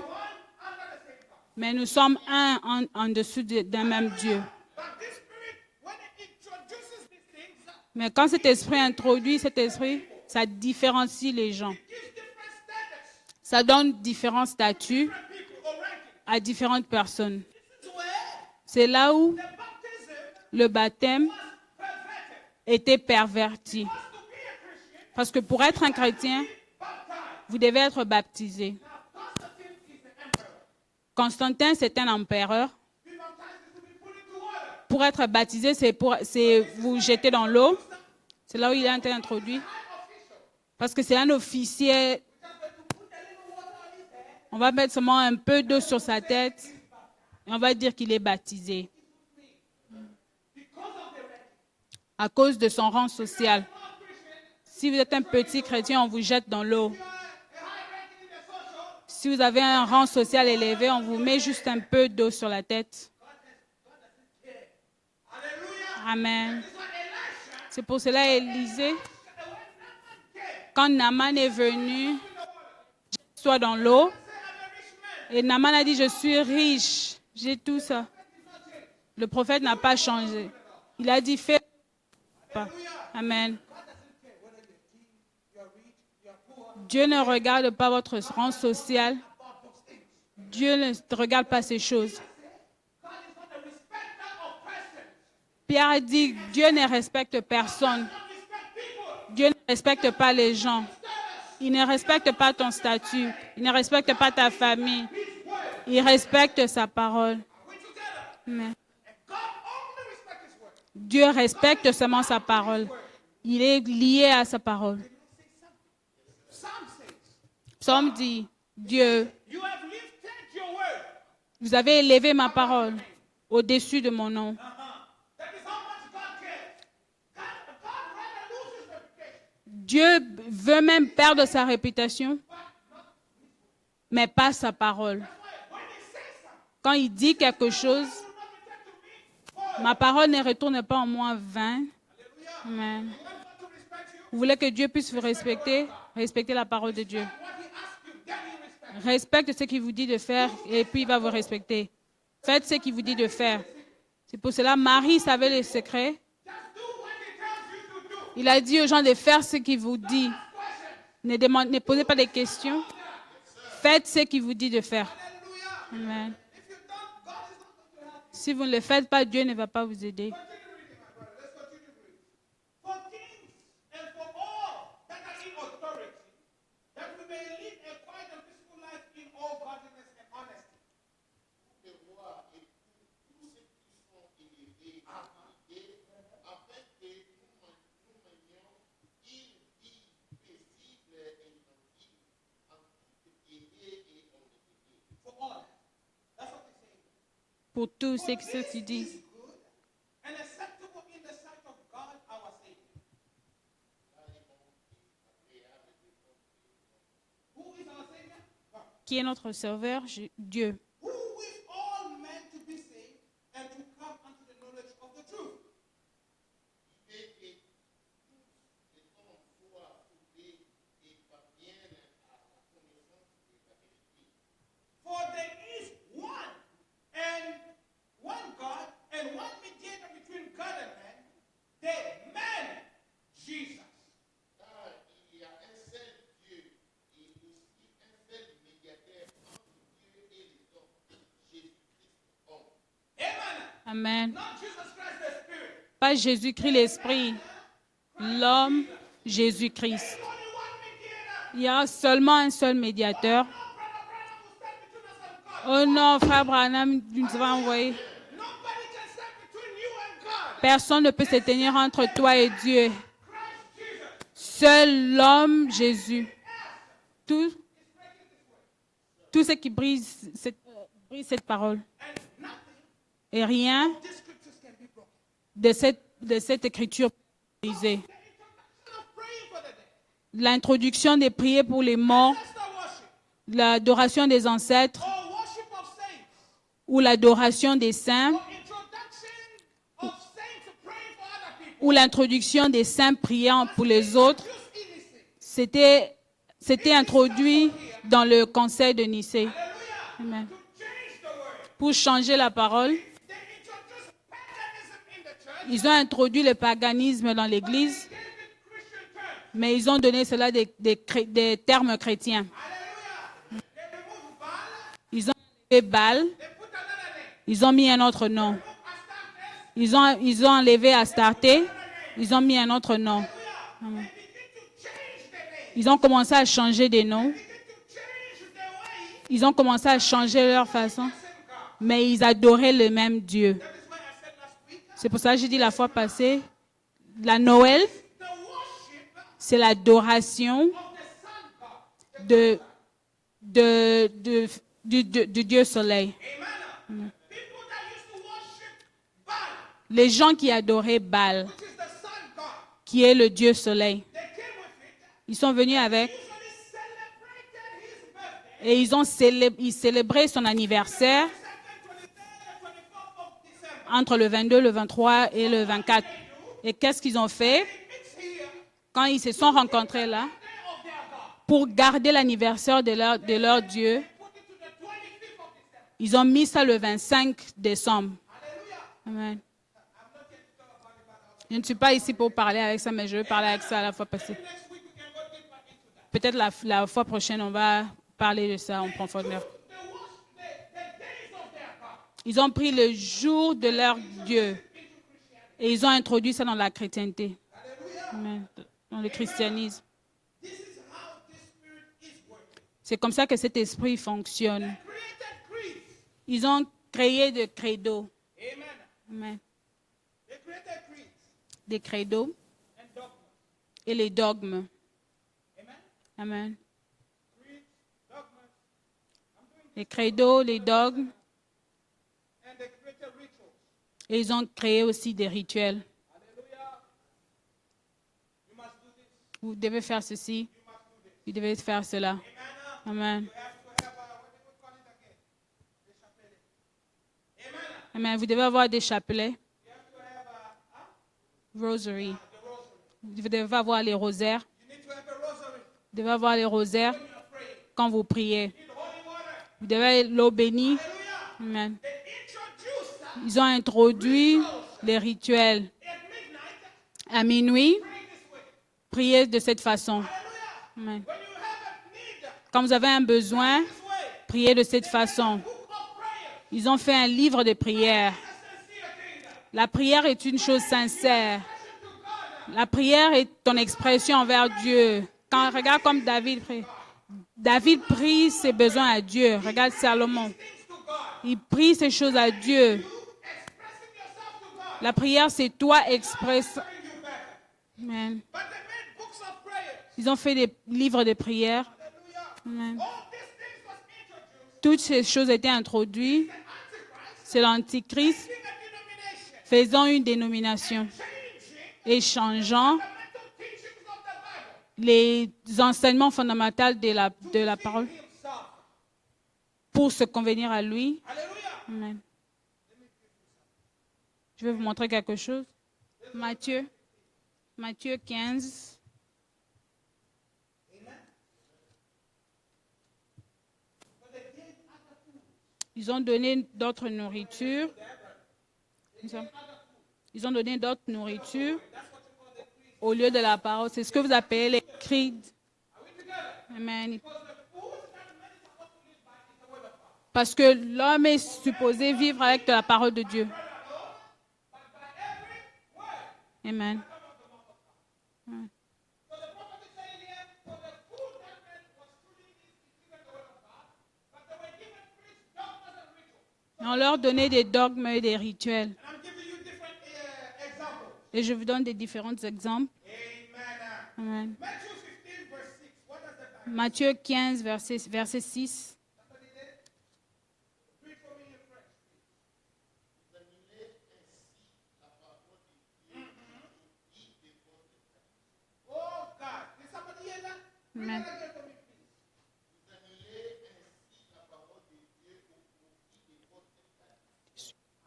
Mais nous sommes un en dessous d'un même Dieu. But this spirit, when it introduces these things, Mais quand cet esprit introduit cet esprit, ça différencie les gens. it gives different status, Ça donne différents statuts people or rankings. à différentes personnes. This is where C'est là où the baptism le baptême perverted. était perverti. To be a Christian, Parce que pour être un chrétien, baptized. vous devez être baptisé. Constantine is the emperor. Constantin, c'est un empereur. Be baptized is to be put into water. Pour être baptisé, c'est vous jeter dans l'eau. C'est là où il a été introduit. Parce que c'est un officier. On va mettre seulement un peu d'eau sur sa tête et on va dire qu'il est baptisé. À cause de son rang social. Si vous êtes un petit chrétien, on vous jette dans l'eau. Si vous avez un rang social élevé, on vous met juste un peu d'eau sur la tête. Amen. C'est pour cela, Élisée, quand Naaman est venu, soit dans l'eau, et Naaman a dit, je suis riche, j'ai tout ça. Le prophète n'a pas changé. Il a dit, fais pas. Amen. Dieu ne regarde pas votre rang social. Dieu ne regarde pas ces choses. Pierre a dit, Dieu ne respecte personne. Dieu ne respecte pas les gens. Il ne respecte pas ton statut. Il ne respecte pas ta famille. Il respecte sa parole. Amen. Dieu respecte seulement sa parole. Il est lié à sa parole. Psaume dit, Dieu, You have lifted your word. vous avez élevé ma parole au-dessus de mon nom. That is how much God cares. God rather loses reputation. Dieu veut même perdre sa réputation, mais pas sa parole. When he says something, Quand il dit quelque chose, it will not return to me. ma parole ne retourne pas en moi vain. Amen. You want God to respect you? Vous voulez que Dieu puisse vous respecter? Respectez la parole de Dieu. What he asks you, then you respect. Respecte ce qu'il vous dit de faire et puis il va vous respecter. Faites ce qu'il vous dit de faire. C'est pour cela Marie savait les secrets. Just do what he tells you to do. Il a dit aux gens de faire ce qu'il vous dit. Ne posez pas de questions. Faites ce qu'il vous dit de faire. Hallelujah. Amen. If you don't, God is not going to help you. Si vous ne le faites pas, Dieu ne va pas vous aider. Continue reading, my brother. Let's continue reading. For kings and for all that are in authority, that we may live a quiet and peaceful life in all godliness and honesty. For all. That's what they say. Pour tout ce que tu dis. Good and acceptable in the sight of God our Savior. Who is our Savior? God. Qui est notre sauveur? Dieu. Who with all men to be saved and to come unto the knowledge of the truth. For there is one God and one mediator between God and man, the man Jesus. Amen. Amen. Not Jesus Christ the Spirit. Pas Jésus-Christ l'Esprit. L'homme, Jésus-Christ. Only one mediator. Il y a seulement un seul médiateur. No brother Branham will stand between us and God. Oh non, frère Branham, tu nous as envoyé. Nobody can stand between you and God. Personne ne peut se tenir entre toi et Dieu. Christ Jesus. Seul l'homme, Jésus. Tout ce qui brise cette parole. And nothing Et rien of these scriptures can be broken. de cette écriture brisée. The introduction of praying for the dead. L'introduction des prières pour les morts, Ancestor worship. l'adoration des ancêtres Or worship of saints. ou l'adoration des saints Or introduction of saints praying for other people. ou l'introduction des saints priant pour les autres, Just innocent. c'était introduit dans le conseil de Nicée. Hallelujah. Amen. To change the word. Pour changer la parole, They introduced paganism in the church. ils ont introduit le paganisme dans l'Église, Gave it Christian terms. mais ils ont donné cela des termes chrétiens. Hallelujah. They removed Baal. Ils ont enlevé Baal, They put another name. ils ont mis un autre nom. Astartes. Ils ont enlevé Astarté, ils ont mis un autre nom. They begin to change the name. Ils ont commencé à changer des noms, Begin to change the way. ils ont commencé à changer leur façon, Same God. mais ils adoraient le même Dieu. That is why I said last week. C'est pour ça que j'ai dit la fois passée, la Noël, The worship c'est l'adoration of the sun God. du Dieu Soleil. Amen. People that used to worship Baal, Les gens qui adoraient Baal, which is the sun God, qui est le Dieu Soleil, they came with it. ils sont venus avec Usually celebrated his birthday. et ils célébraient son anniversaire 2nd, 23rd, 24th of December. entre le 22, le 23 et le 24. Et qu'est-ce qu'ils ont fait They mix here quand ils se sont rencontrés là day of their God. pour garder l'anniversaire de leur Dieu? Put it to the 25th of December. Ils ont mis ça le 25 décembre. Hallelujah. Amen. I'm not here to talk about it, but Je ne suis pas ici pour parler avec ça, mais je vais parler avec ça à la fois passée. next week we can go deeper into that. Peut-être la fois prochaine, on va parler de ça en profondeur. The days of their God Ils ont pris le jour de leur Dieu et ils ont introduit ça dans la chrétienté, Hallelujah. Amen. Dans le christianisme. This is how this spirit is working. C'est comme ça que cet esprit fonctionne. created creeds. Ils ont créé des credos. Amen. Amen. They created creeds Des credos and dogmas. et les dogmes. Amen. Amen. Creeds, dogmas, Les credos, les dogmes. and they created rituals. Et ils ont créé aussi des rituels. Hallelujah. You must do this. Vous devez faire ceci. Vous devez faire cela. Amen. You have to have what do we call it again? The chapelet. Amen. Amen. Vous devez avoir des chapelets. You have to have Rosary. the rosary. Vous devez avoir les rosaires. You need to have a rosary Vous devez avoir les rosaires when you are praying. quand vous priez. You need holy water. Vous devez l'eau bénie. Hallelujah. Amen. They introduced Ils ont introduit les rituels. at midnight. À minuit, Pray this way. priez de cette façon. Hallelujah. Amen. When you have a need, Quand vous avez un besoin, this way. priez de cette façon. Book of prayers. Ils ont fait un livre de prières. It's a sincere thing. La prière est une chose sincère. To God. La prière est ton expression envers Dieu. Quand regarde comme David prie. David prie ses besoins à Dieu. Regarde Salomon. Things to God. Il prie ces choses à Dieu. Expressing yourself to God. La prière, c'est toi express. Bring you back. Amen. But they made books of prayers. Ils ont fait des livres de prières. Hallelujah. Amen. All these things was introduced. Toutes ces choses étaient introduites. The Antichrist C'est l'Antichrist being a denomination. faisant une dénomination Changing et changeant fundamental teachings of the Bible. les enseignements fondamentaux de la parole Himself. pour se convenir à lui. Hallelujah. Amen. Je vais vous montrer quelque chose. Matthieu 15. Ils ont donné d'autres nourritures. Ils ont donné d'autres nourritures au lieu de la parole. C'est ce que vous appelez les creeds. Amen. Parce que l'homme est supposé vivre avec la parole de Dieu. Amen. So the prophet is saying here, for the food that man was truly given the word of God, but they were given creeds, dogmas, and rituals. On leur donnait des dogmes et des rituels. And I'm giving you different examples. Et je vous donne des différents exemples. Amen. Amen. Matthew 15, verse 6. What does that mean? Matthieu 15, verset 6. Somebody there? Read for me in French. Oh God. Did somebody hear that? Read Amen. that again for me, please.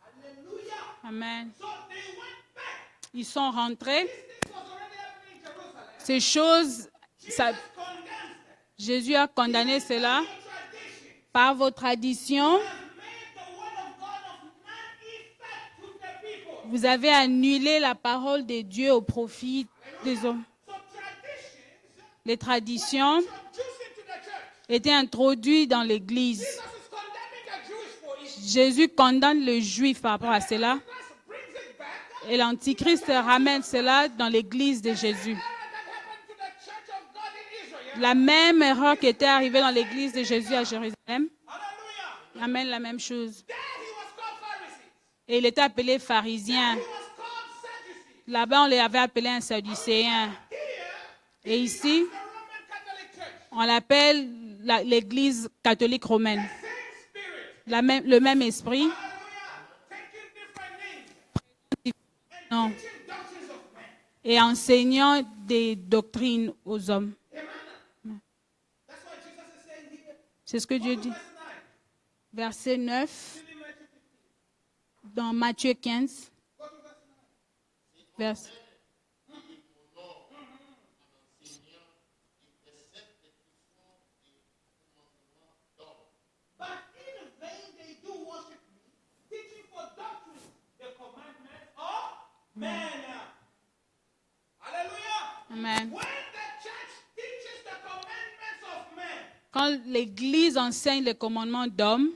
Hallelujah. Amen. So they went back. Ils sont rentrés. This was already happening in Jerusalem. Ces choses, ça- Jesus condemns them. Jésus a condamné cela Your tradition par vos traditions. has made the word of God of none effect to the people. Vous avez annulé la parole de Dieu au profit des hommes. So traditions Les traditions introduced into the church. étaient introduites dans l'Église. Jesus is condemning the Jewish for it. Jésus condamne le juif par rapport à cela. Christ brings it back. Et l'Antichrist ramène cela dans l'Église de Jésus. Error that happened to the church of God in Israel. La même erreur qui était arrivée dans l'Église de Jésus à Jérusalem Hallelujah. amène la même chose. There he was called Pharisees. Et il était appelé pharisien. He was called Sadducees. Là-bas, on les avait appelés un sadducéen. Here, Et ici, the Roman Catholic Church. on l'appelle l'Église catholique romaine. Same spirit. Le même esprit, Hallelujah. Taking different names. non, Teaching doctrines of men. et enseignant des doctrines aux hommes. Amen. That's what Jesus is saying here. C'est ce que Dieu dit. Verse 9. Verset 9 Still in Matthew 15. dans Matthieu 15. Go to verse 9. Verset. But in vain they do worship me, teaching for doctrines the commandments of men. Hallelujah. Amen. When the church teaches the commandments of men, Quand l'Église enseigne les commandements d'hommes,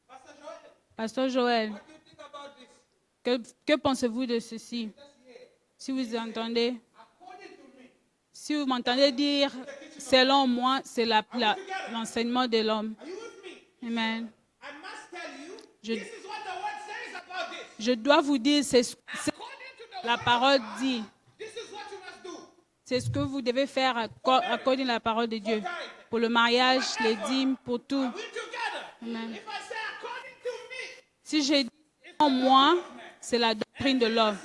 Pastor Joel, Pasteur Joël, what do you think about this? que pensez-vous de ceci? Just here. Si vous entendez, According to me, si vous m'entendez dire the teaching selon moi, c'est l'enseignement de l'homme. Are you with me? Amen. I must tell you, Je- this is what the word says about this. Je dois vous dire, c'est According to the la word parole of God, dit. this is what you must do. C'est ce que vous devez faire according à la parole de Dieu. Pour le mariage, les dîmes, pour tout. Are we together? Amen. If I say according to me, Si j'ai dit en moi, c'est la doctrine de l'homme.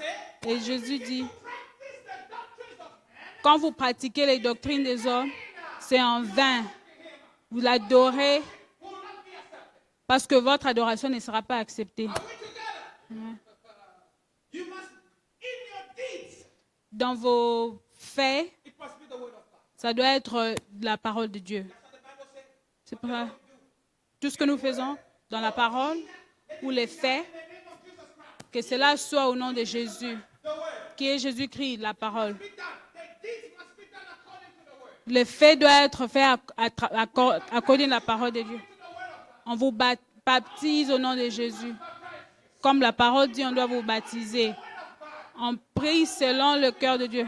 Et Jésus dit, practice the doctrines of men, quand vous pratiquez les doctrines des hommes, c'est en vain. Vous l'adorez will not be accepted. parce que votre adoration ne sera pas acceptée. Are we together? You must, in your deeds, Dans vos faits, it must be the word of God. ça doit être la parole de Dieu. That's what the Bible says. C'est pour ça. Tout ce que nous faisons dans la parole ou les faits, In the name of Jesus Christ, que cela soit au nom de Jésus, the word. qui est Jésus-Christ, la parole. Be done. The deeds must be done according to the word. Le fait doit être fait according à la parole de Dieu. On vous baptise au nom de Jésus. Comme la parole dit, on doit vous baptiser. On prie selon le cœur de Dieu.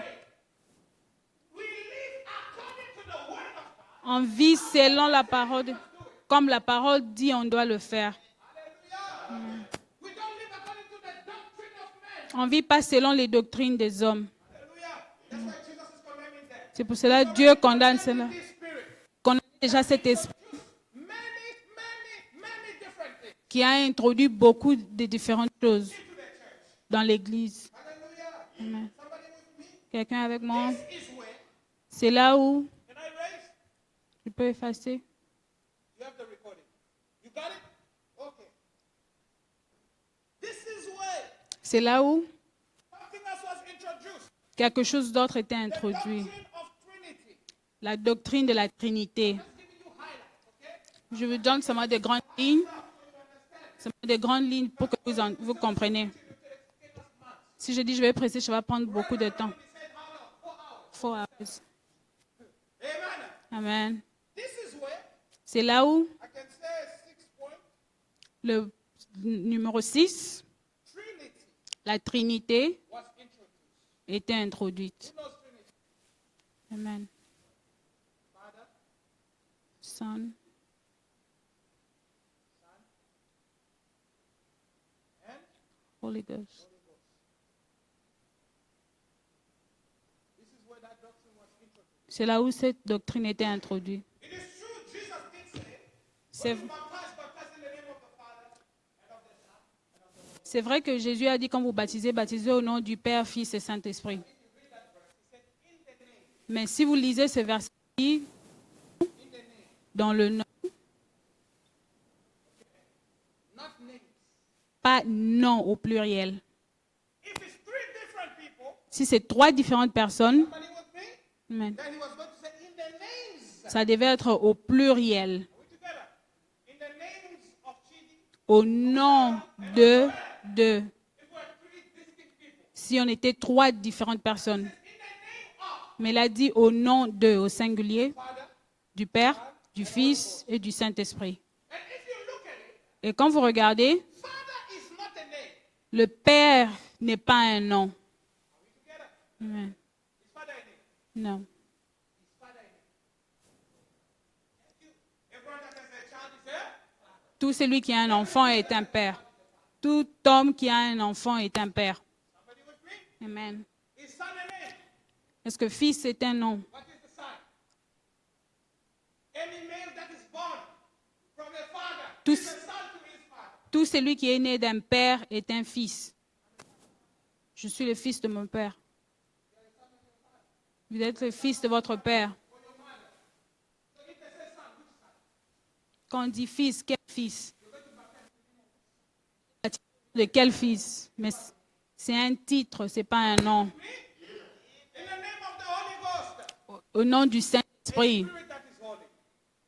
We live according to the word of God. On vit selon la parole. Comme la parole dit, on doit le faire. We don't live according to the doctrine of men. On ne vit pas selon les doctrines des hommes. Hallelujah. That's why Jesus is condemning them. C'est pour cela que Dieu condamne cela. This spirit. Qu'on a déjà cet esprit Many different things qui a introduit beaucoup de différentes choses to the church. dans l'Église. Hallelujah. Amen. Somebody with me? Quelqu'un avec moi? This is where. C'est là où Can I raise? je peux effacer. You have the recording. You got it? Okay. This is where C'est là où something else was introduced. quelque chose d'autre était The introduit. doctrine of Trinity. La doctrine de la Trinité. Just giving you highlights, okay? Je vous donne seulement des grandes lignes. Seulement des grandes lignes pour que vous compreniez. Si je dis je vais presser, ça va prendre beaucoup de temps. 4 hours. Amen. Amen. This is where C'est là où I can say 6 points. le numéro 6, Trinity la Trinité, was introduced. était introduite. Who knows Trinity? Amen. Father, Son, and Holy Ghost. this is where that doctrine was introduced. C'est là où cette doctrine était introduite. It is true, Jesus did say, C'est baptize in the name of the Father and of the Son. c'est vrai que Jésus a dit quand vous baptisez, baptisez au nom du Père, Fils et Saint-Esprit. Mais si vous lisez ce verset, dans le nom, Not names. pas nom au pluriel. If it's 3 different people, Si c'est 3 différentes personnes, somebody with me, amen, then he was going to say in the names. ça devait être au pluriel. Are we together? In the names of Chidi, Au nom de. if we're 3 distinct people. Si on était 3 différentes personnes. In the name of Mais il a dit au nom de, au singulier, Father. du Père, du Fils et du Saint-Esprit. And if you look at it, Et quand vous regardez, Father is not a name. le Père n'est pas un nom. Are we together? Amen. Is Father a name? Non. Is Father a name? Thank you. Everyone that has a child is a Tout celui qui a un enfant est un père. Tout homme qui a un enfant est un père. Somebody with me? Amen. Is son a name? Est-ce que fils est un nom? What is the son? Any male that is born from a father Tous- is a son to his father. Tout celui qui est né d'un père est un fils. Je suis le fils de mon père. Vous êtes le fils de votre père. Quand on dit fils, quel fils? De quel fils? Mais c'est un titre, c'est pas un nom. In the name of the Holy Ghost, Au nom du Saint-Esprit, Spirit that is holy.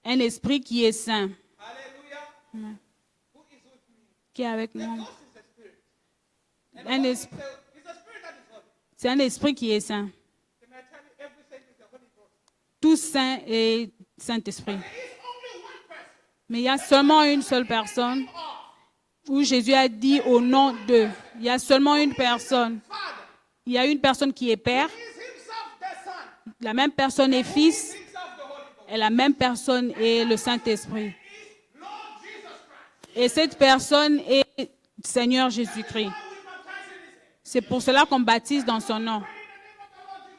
un esprit qui est saint, Hallelujah. Amen. Who is with me? qui est avec moi. Ghost is a spirit. And Un the Holy es- is a spirit that is holy. C'est un esprit qui est saint. Can I tell you, every saint is the Holy Ghost. Tout saint est Saint-Esprit. There is only one person. Mais il y a seulement une seule personne où Jésus a dit au nom de. Il y a seulement une personne. Father. Il y a une personne qui est père, He is himself the Son. la même personne est fils, Himself the est la même personne et le Saint-Esprit. Et cette personne est Seigneur Jésus-Christ. C'est pour cela qu'on baptise dans son nom.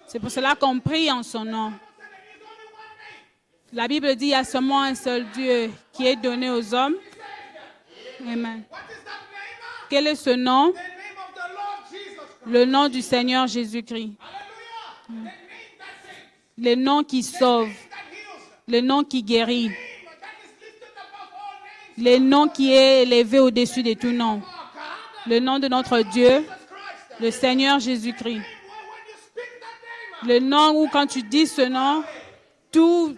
C'est pour cela qu'on prie en son nom. La Bible dit qu'il y a seulement un seul Dieu qui est donné aux hommes. Amen. Quel est ce nom? Le nom du Seigneur Jésus-Christ. Le nom qui sauve. Le nom qui guérit. Le nom qui est élevé au-dessus de tout nom. Le nom de notre Dieu, le Seigneur Jésus-Christ. Le nom où quand tu dis ce nom, tout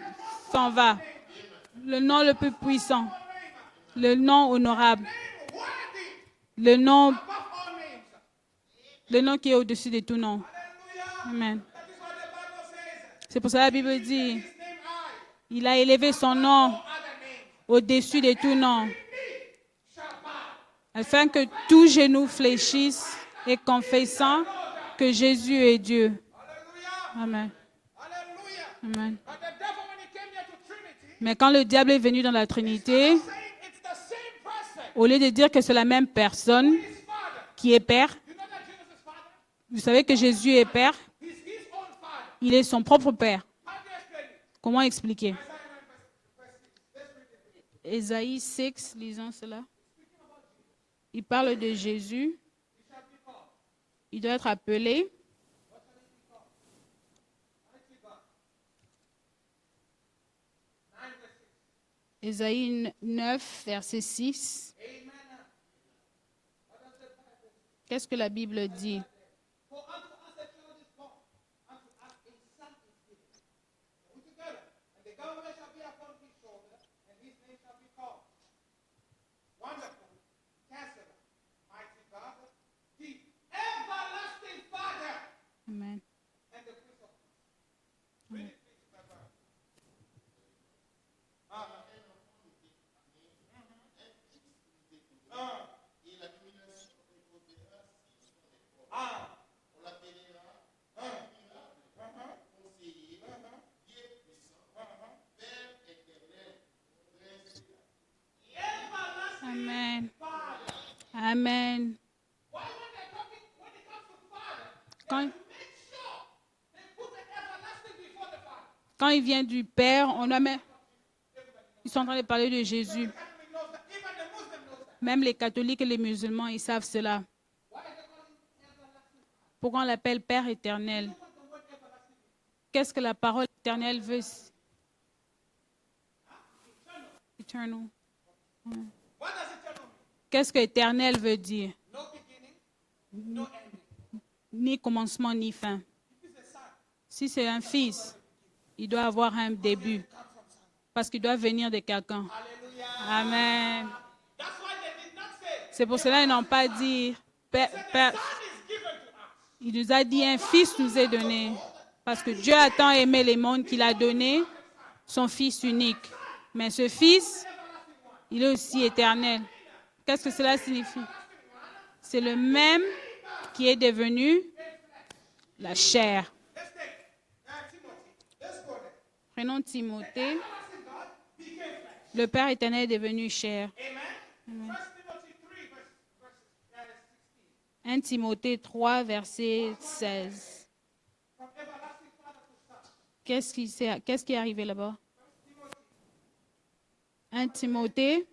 s'en va. Le nom le plus puissant. Le nom honorable. Le nom qui est au-dessus de tout nom. Amen. C'est pour ça que la Bible dit, il a élevé son nom au-dessus de tout nom, afin que tout genou fléchisse et confessant que Jésus est Dieu. Amen. Amen. Mais quand le diable est venu dans la Trinité, au lieu de dire que c'est la même personne qui est Père, vous savez que Jésus est Père, il est son propre Père. Comment expliquer? Ésaïe 6, lisons cela. Il parle de Jésus. Il doit être appelé. Ésaïe 9, verset 6. Qu'est-ce que la Bible dit? Amen. Amen. Amen. Quand il vient du Père, ils sont en train de parler de Jésus. Même les catholiques et les musulmans, ils savent cela. Pourquoi on l'appelle Père éternel? Qu'est-ce que la parole éternelle veut? Eternal. Qu'est-ce que éternel veut dire? Ni commencement ni fin. Si c'est un fils, il doit avoir un début. Parce qu'il doit venir de quelqu'un. Amen. C'est pour cela qu'ils n'ont pas dit Père. Il nous a dit un fils nous est donné. Parce que Dieu a tant aimé les mondes qu'il a donné son fils unique. Mais ce fils, il est aussi éternel. Qu'est-ce que cela signifie? C'est le même qui est devenu la chair. Prenons Timothée. Le Père éternel est devenu chair. Amen. 1 Timothée 3, verset 16. Qu'est-ce qui est arrivé là-bas? 1 Timothée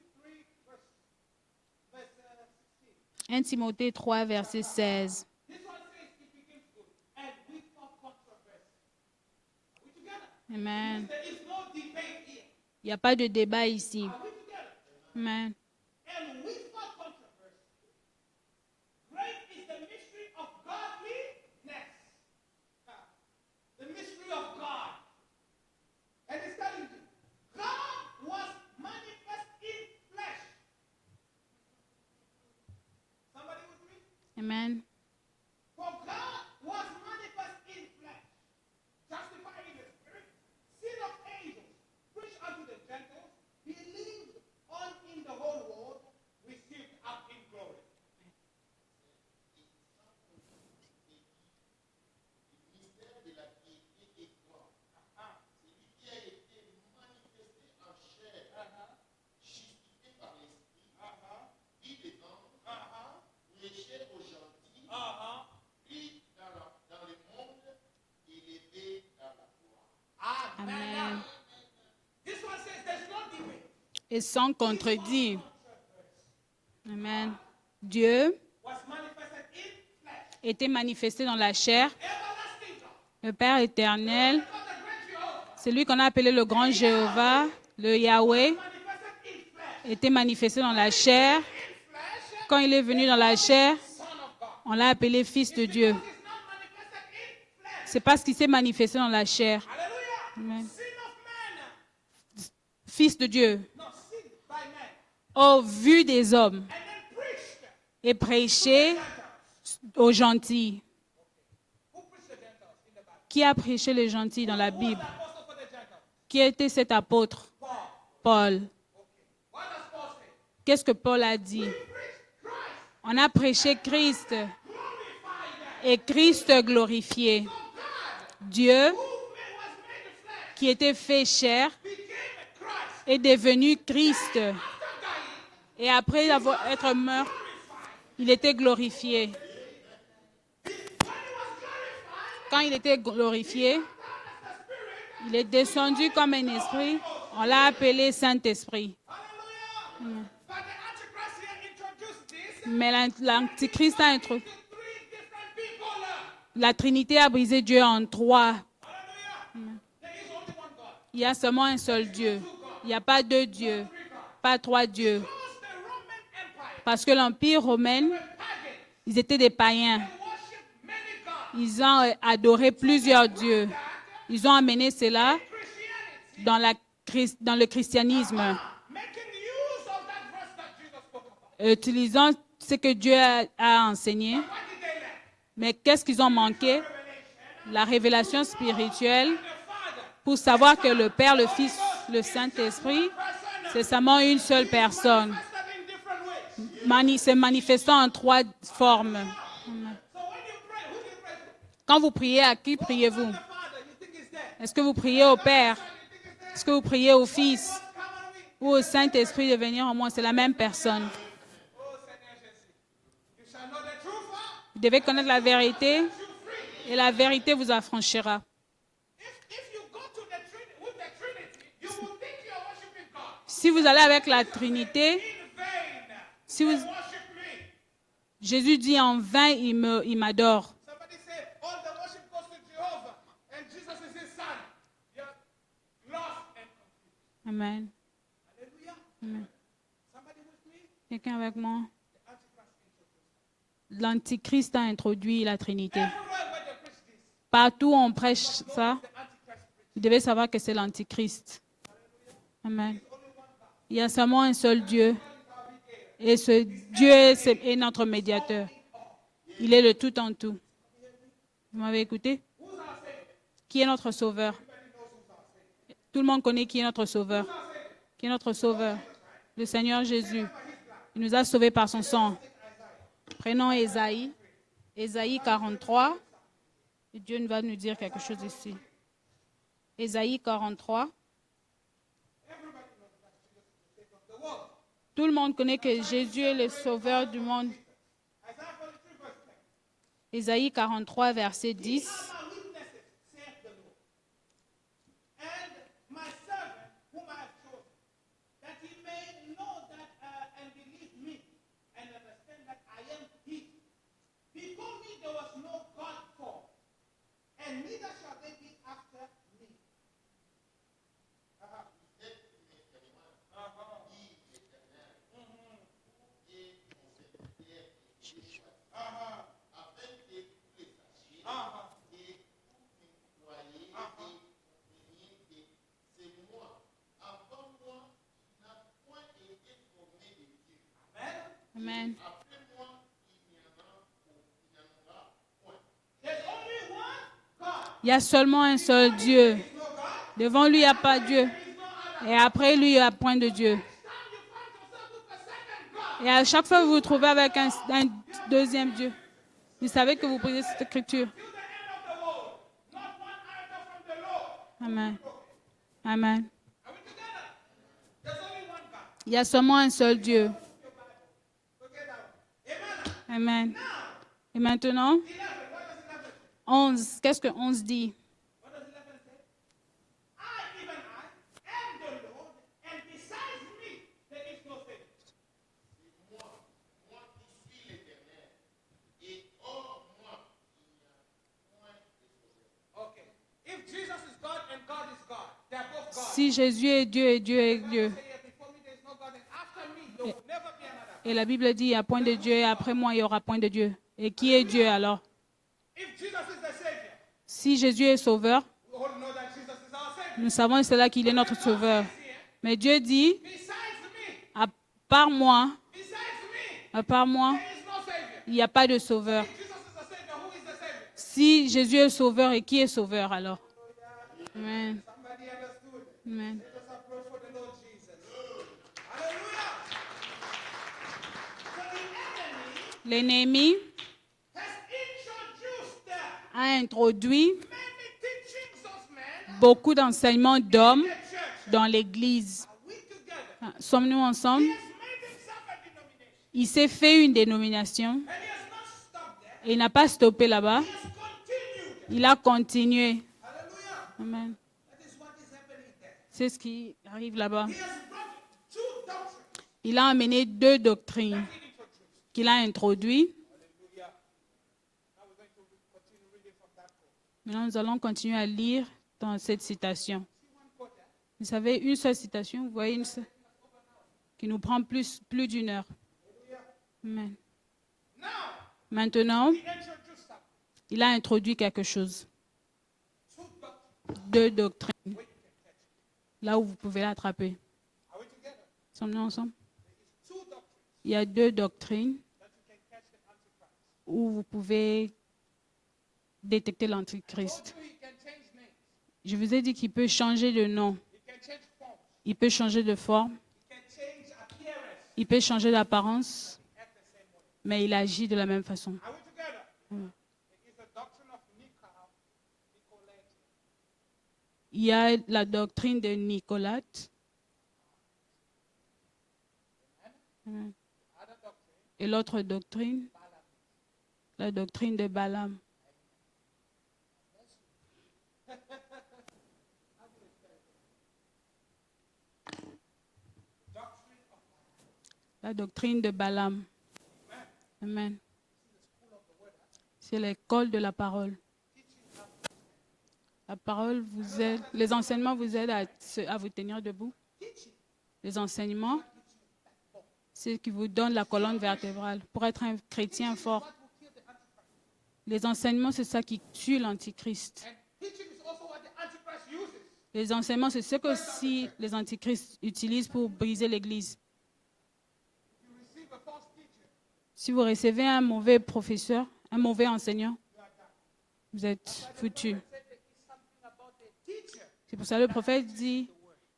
3, verset 16. Amen. Il n'y a pas de débat ici. Amen. Amen. For God was manifest in flesh, justified in the spirit, seen of angels, preached unto the Gentiles, believed on in the whole world, received up in glory. et sans contredit. Amen. Dieu was manifested in flesh. était manifesté dans la chair. Everlasting God. Le Père éternel, Called the great Jehovah. c'est lui qu'on a appelé le grand Jéhovah, le Yahweh, Manifested in flesh. était manifesté dans la chair. In flesh. Quand il est venu dans la chair, Son of God. on l'a appelé Fils de Dieu. Because he's not manifested in flesh. C'est parce qu'il s'est manifesté dans la chair. Hallelujah. Amen. Sin of man. Fils de Dieu, Not seen by men. au vu des hommes, And then preached. et prêché aux gentils. Who preached the Gentiles in the Bible? Qui a prêché les gentils dans la Bible? Apostle for the Gentiles. Qui était cet apôtre? Paul. Paul. What does Paul say? Qu'est-ce que Paul a dit? Preach Christ. On a prêché Christ Glorify them. et Christ glorifié. Dieu, Who was made flesh qui était fait chair, became Christ. est devenu Christ. After dying, Et après être mort, il était glorifié. when he was glorified, Quand il était glorifié, il est descendu comme un esprit. On l'a appelé Saint-Esprit. hallelujah. But the Antichrist here introduced this Mais l'Antichrist a introduit. to three different people. La Trinité a brisé Dieu en trois. Hallelujah. There is only one God. Il y a seulement un seul Dieu. Il n'y a pas deux dieux, pas trois dieux. Because the Roman Empire Parce que l'Empire romain, were pagans. ils étaient des païens. They worshipped many gods. Ils ont adoré plusieurs dieux. Ils ont amené cela Christianity, dans le christianisme, making use of that verse that Jesus spoke about. utilisant ce que Dieu a enseigné. What did they learn? Mais qu'est-ce qu'ils ont manqué? La révélation spirituelle The Father, pour savoir que le Père, le Fils, le Saint-Esprit, c'est seulement une seule personne, manifested in different ways. se manifestant en trois formes. So when you pray, who do you pray to? Quand vous priez, à qui priez-vous? The Father, you think he's there. Est-ce que vous priez au Père? You think he's there. Est-ce que vous priez au Fils Come on, we. ou au Saint-Esprit de venir en moi? C'est la même personne. Oh, Seigneur Jésus. You shall know the truth. Vous devez connaître la vérité You free. et la vérité vous affranchira. If you go to the Trinity with the Trinity, you will think you are worshiping God. Si vous allez avec la Trinité, In vain. si vous, Worship me. Jésus dit en vain, il m'adore. Somebody say, all the worship goes to Jehovah, and Jesus is his son. You're lost and confused. Amen. Hallelujah. Amen. Somebody with me? Quelqu'un avec moi? The Antichrist introduced. L'Antichrist a introduit la Trinité. Everywhere where they preach this, Partout où on prêche ça, the Antichrist preach. vous devez savoir que c'est l'Antichrist. Amen. Il y a seulement un seul Dieu. Et ce Dieu est notre médiateur. Il est le tout en tout. Vous m'avez écouté? Qui est notre sauveur? Tout le monde connaît qui est notre sauveur. Qui est notre sauveur? Le Seigneur Jésus. Il nous a sauvés par son sang. Prenons Ésaïe. Ésaïe 43. Et Dieu va nous dire quelque chose ici. Ésaïe 43. Tout le monde connaît que Jésus est le sauveur du monde. Ésaïe 43, verset 10. My witnesses, saith the Lord, and my servant whom I have chosen, that he may know that and believe me, and understand that I am he. Before me there was no God formed, and neither shall they be after me. Amen. There's only one God. Il y a seulement un seul Dieu. Devant lui, il n'y a pas Dieu. Et après lui, il n'y a point de Dieu. Time you find yourself with a second God. Et à chaque fois que vous vous trouvez avec un deuxième Dieu, vous savez que vous brisez cette écriture. Till the end of the world. Not one iota from the Lord. Amen. Amen. Are we together? There's only one God. Il y a seulement un seul Dieu. Forget that one. Amen. Amen. Et maintenant, 11. What does 11 say? 11. Qu'est-ce que 11 dit? What does 11 say? I, even I, am the Lord, and besides me, Si Jésus est Dieu et Dieu est Dieu. Say, yeah, before me there is no God, and after me there will never be another. Et la Bible dit, il n'y a point de Dieu et après moi, il n'y aura point de Dieu. Et qui est Dieu alors? If Jesus is the Savior, Si Jésus est sauveur, we all know that Jesus is our Savior. nous savons cela qu'il est notre sauveur. Mais Dieu dit, Besides me, à part moi, besides me, à part moi, there is no Savior. il n'y a pas de sauveur. If Jesus is the Savior, who is the Savior? Si Jésus est sauveur, et qui est sauveur alors? Amen. Somebody understood. Amen. Let us applaud for the Lord Jesus. Hallelujah. So the enemy L'ennemi has introduced a introduit many teachings of men beaucoup d'enseignements d'hommes in the church. dans l'Église. Are we together? Ah, sommes-nous ensemble? He has made himself a denomination. Il s'est fait une dénomination And he has not stopped there. et il n'a pas stoppé là-bas. He has continued. Il a continué. Hallelujah. Amen. That is what is happening there. C'est ce qui arrive là-bas. He has brought two doctrines Il a amené deux doctrines he introduced. qu'il a introduites. Hallelujah. Now we're going to continue reading from that quote. Maintenant, nous allons continuer à lire dans cette citation. See one quote there? Vous savez, une seule citation, vous voyez, une seule, qui nous prend plus d'une heure. Amen. Now, Maintenant, he introduced something. il a introduit quelque chose. Two doctrines. Deux doctrines. Where you can catch it. Là où vous pouvez l'attraper. Are we together? Sommes-nous ensemble? Two doctrines Il y a deux doctrines that you can catch the Antichrist. où vous pouvez détecter l'Antichrist. Also, he can change names. Je vous ai dit qu'il peut changer de nom, He can change forms. il peut changer de forme, He can change appearance. il peut changer d'apparence, Act the same way. mais il agit de la même façon. Are we together? It is the doctrine of Nicolaites. Il y a la doctrine de Nicolas, Other doctrine, et l'autre doctrine, la doctrine de Balaam. doctrine of La doctrine de Balaam. Amen. C'est l'école de la parole. La parole vous aide, les enseignements vous aident à vous tenir debout. Les enseignements, c'est ce qui vous donne la colonne vertébrale pour être un chrétien fort. Les enseignements, c'est ça qui tue l'antichrist. and teaching is also what the Antichrist uses. Les enseignements, c'est ce que aussi les antichrists utilisent pour briser l'Église. If you receive a false teacher, Si vous recevez un mauvais professeur, un mauvais enseignant, vous êtes foutu. said there is something about the teacher. C'est pour ça que le prophète dit,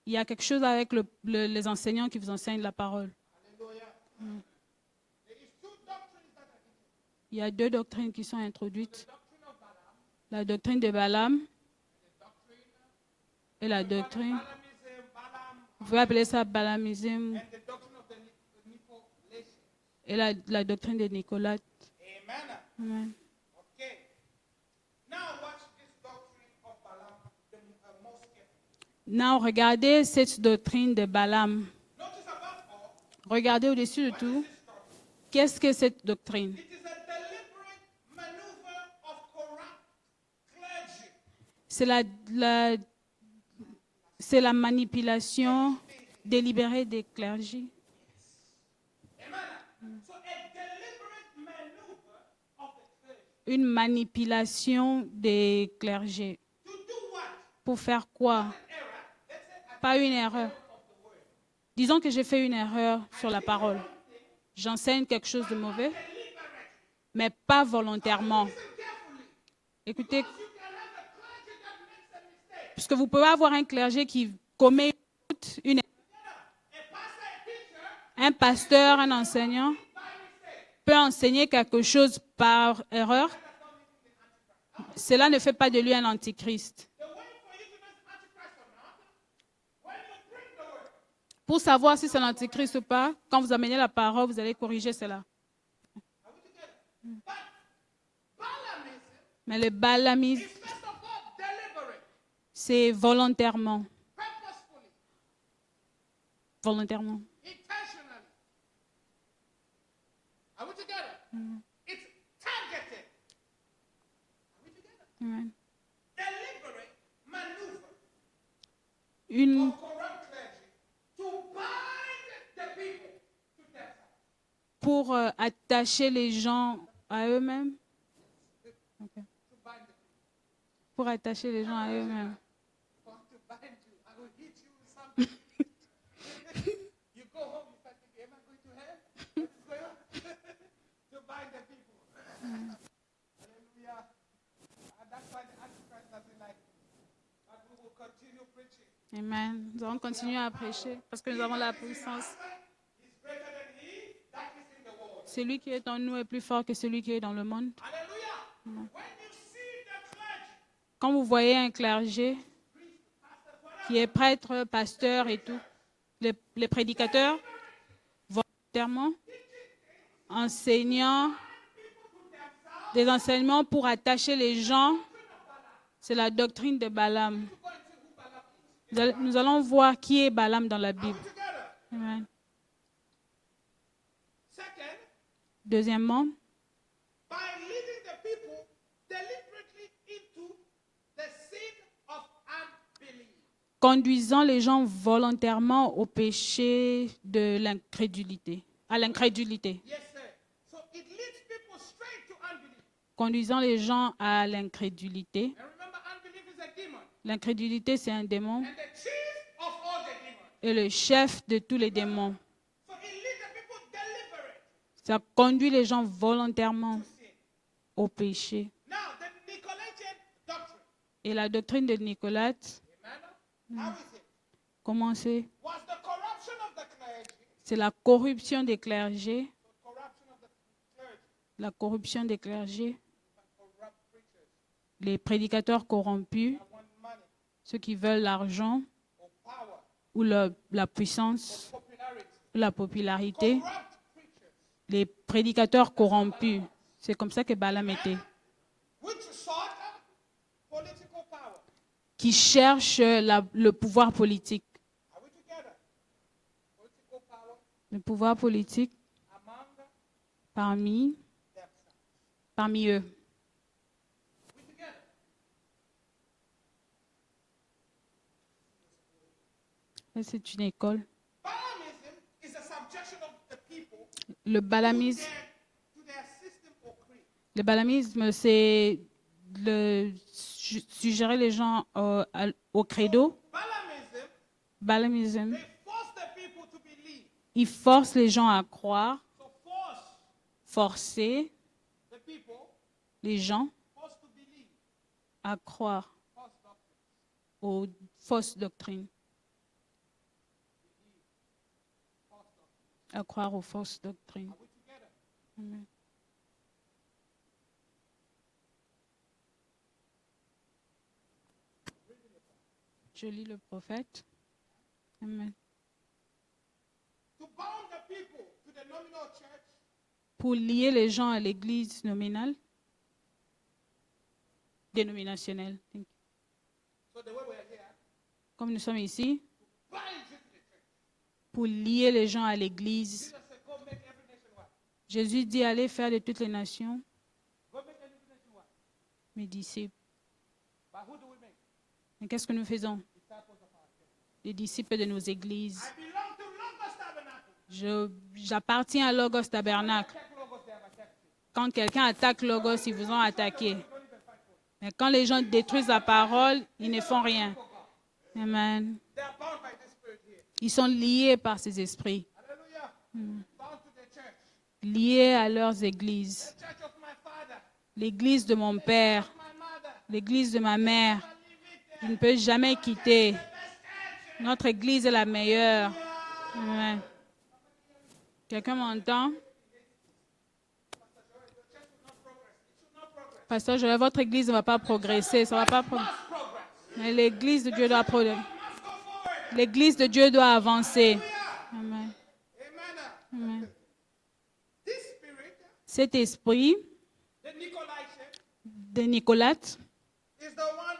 il y a quelque chose avec les enseignants qui vous enseignent la parole. Hallelujah. There is two doctrines that are introduced. Il y a deux doctrines qui sont introduites. Doctrine of Balaam, La doctrine de Balaam doctrine et la doctrine, Balaamism, Balaam, vous pouvez appeler ça balamisme, and the doctrine of the Nicolaitans. et la doctrine de Nicolas. Amen. Amen. Okay. Now watch this doctrine of Balaam most carefully. Now, regardez cette doctrine de Balaam. Notice above all, Regardez au-dessus de tout, qu'est-ce que cette doctrine? it is a deliberate maneuver of corrupt clergy. C'est la manipulation délibérée des clergés. Amen. So a deliberate maneuver of the clergy. Une manipulation des clergés. To do what? Pour faire quoi? Error. Let's say Pas une erreur. Disons que j'ai fait une erreur sur la parole. J'enseigne quelque chose de mauvais, mais pas volontairement. carefully. Écoutez, You can have a clergy that makes a mistake. puisque vous pouvez avoir un clergé qui commet une erreur, A pastor, a teacher, un pasteur, un enseignant by mistake. peut enseigner quelque chose par erreur. Cela ne fait pas de lui un antichrist. The way for you to know it's Antichrist or not, when you bring the word, Pour savoir si c'est l'antichrist ou pas, quand vous amenez la parole, vous allez corriger cela. are we together? But Balaamism Mais le balamisme, is first of all deliberate, c'est volontairement. purposefully, Volontairement. intentionally. Are we together? It's targeted. Are we together? Amen. Deliberate maneuver Une of pour attacher les gens à eux-mêmes. Ok. Pour attacher les gens à eux-mêmes. Want to bind you. I will hit you with something. You go home, you start thinking, am I going to hell? What is going on? To bind the people. Hallelujah. And that's why the Antichrist doesn't like it. But we will continue preaching. Amen. Nous allons continuer à prêcher parce que nous avons la puissance. He's greater than he that is in the world. Celui qui est en nous est plus fort que celui qui est dans le monde. Hallelujah. When you see the clergy, Quand vous voyez un clergé qui est prêtre, pasteur et tout, les prédicateurs, volontairement, enseignant des enseignements pour attacher les gens, c'est la doctrine de Balaam. Nous allons voir qui est Balaam dans la Bible. together. Amen. Second, Deuxièmement, by leading the people deliberately into the sin of unbelief. conduisant les gens volontairement au péché de l'incrédulité, à l'incrédulité. Yes, sir. So it leads people straight to unbelief. Conduisant les gens à l'incrédulité. And remember, unbelief is a demon. L'incrédulité, c'est un démon And the chief of all the demons. et le chef de tous les démons. So it leads the people deliberate Ça conduit les gens volontairement to sin. au péché. Now, the Nicolaitan doctrine, Et la doctrine de Nicolas, amen, how is it? comment c'est? Was the corruption of the clergy, C'est la corruption des clergés, corruption of the clergy, la corruption des clergés, corrupt preachers les prédicateurs corrompus, that want money ceux qui veulent l'argent or power ou la puissance, popularity. ou la popularité, Corrupt preachers les prédicateurs corrompus. C'est comme ça que Balaam était, which sought political power. qui cherche le pouvoir politique. Are we together? Political power Le pouvoir politique among parmi themselves. eux. We together? Ça, c'est une école. Balaamism is a subjection of the people Le balamisme, to their system or creed. le balamisme, c'est suggérer les gens au credo. Balaamism, Balamisme, they force the people to believe. il force les gens à croire, So force forcer the people, les gens force to believe à croire false doctrine. aux fausses doctrines. À croire aux fausses doctrines. Are we together? Amen. Je lis le prophète. Amen. To bound the people to the nominal church, Pour lier les gens à l'église nominale, dénominationnelle. Thank you. so the way we are here, Comme nous sommes ici, bind you to the church. pour lier les gens à l'église. Jesus said, go make every nation what? Jésus dit, allez faire de toutes les nations Go make every nation what? mes disciples. But who do we make? Mais qu'est-ce que nous faisons? Disciples of our church. Les disciples de nos églises. I belong to Logos Tabernacle. J'appartiens à Logos Tabernacle. Check Logos, they have attacked you. Quand quelqu'un attaque Logos, ils vous ont attaqué. Mais quand les gens détruisent la parole, ils ne font rien. Amen. They are bound by this spirit here. Ils sont liés par ces esprits, Hallelujah. Bound to the church. liés à leurs églises. The church of my father, L'église de mon père, my mother. l'église de ma mère, Leave it there. je ne peux jamais quitter. Notre église est la meilleure. Amen. Quelqu'un m'entend? Pasteur Joël, votre église ne va pas progresser. Ça va pas progresser. Mais l'église de Dieu doit progresser. Must go forward. L'église de Dieu doit avancer. Amen. Amen. Amen. This spirit, Cet esprit the Nicolaitan, de Nicolas, is the one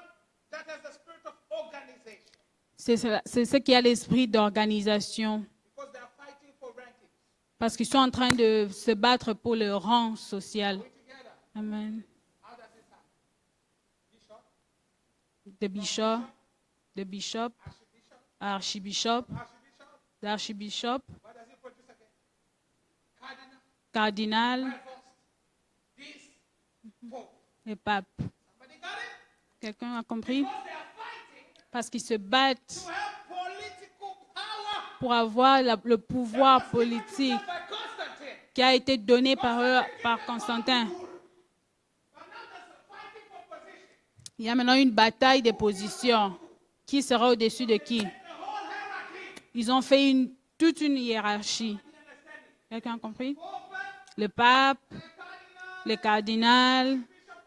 that has the spirit of organization c'est ce qui a l'esprit d'organisation. because they are fighting for rankings. Parce qu'ils sont en train de se battre pour le rang social. We together. Amen. How does it sound? Bishop, De bishop, archbishop, archbishop, d'archbishop, what does it produce again? Cardinal, cardinal this pope. et pape. Somebody got it? Quelqu'un a compris? Because they are fighting Parce qu'ils se battent to have political power. pour avoir le pouvoir politique By Constantine. qui a été donné par eux, par Constantin. But now there's a fighting for position. Il y a maintenant une bataille des positions. Qui sera au-dessus de qui? The whole hierarchy. Ils ont fait toute une hiérarchie. Quelqu'un a compris? Le pape, les cardinals,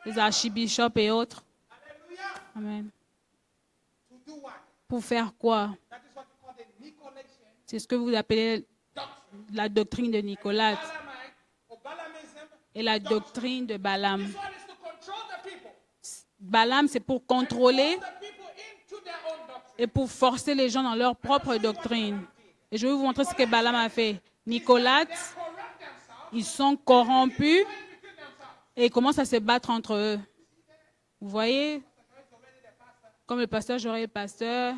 les archibishops et autres. Hallelujah. Amen. To do what? Pour faire quoi? That is what we call the Nicolaitan C'est ce que vous appelez doctrine. la doctrine de Nicolas Balaamite or Balaamism. et la doctrine de Balaam. This one is to control the people. Balaam, c'est pour contrôler Force the people into their own doctrine. et pour forcer les gens dans leur propre doctrine. Et je vais vous montrer ce que Balaam a fait. Nicolas, Corrupt themselves. ils sont corrompus Between themselves. et ils commencent à se battre entre eux. Vous voyez? Comme le pasteur, j'aurai le pasteur.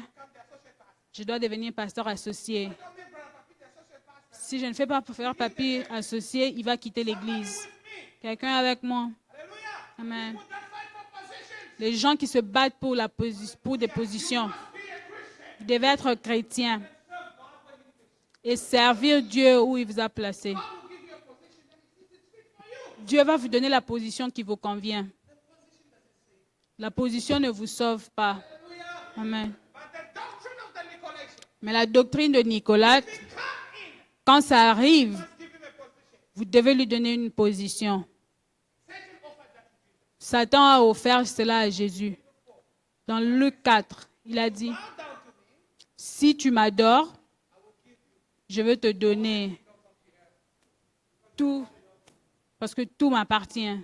Je dois devenir pasteur associé. Si je ne fais pas faire papier associé, il va quitter l'église. Quelqu'un est avec moi? Hallelujah. Amen. That fight for position. Les gens qui se battent pour des positions, vous devez être chrétien et servir Dieu où il vous a placé. Dieu va vous donner la position qui vous convient. La position ne vous sauve pas. Amen. But the doctrine of the Nicolaitan. Mais la doctrine de Nicolas, Come in. quand ça arrive, Give him a position. vous devez lui donner une position. Satan offered that to Jesus. Satan a offert cela à Jésus. Dans Luc 4, il a dit, Bow down to me. si tu m'adores, je veux te donner tout, parce que tout m'appartient.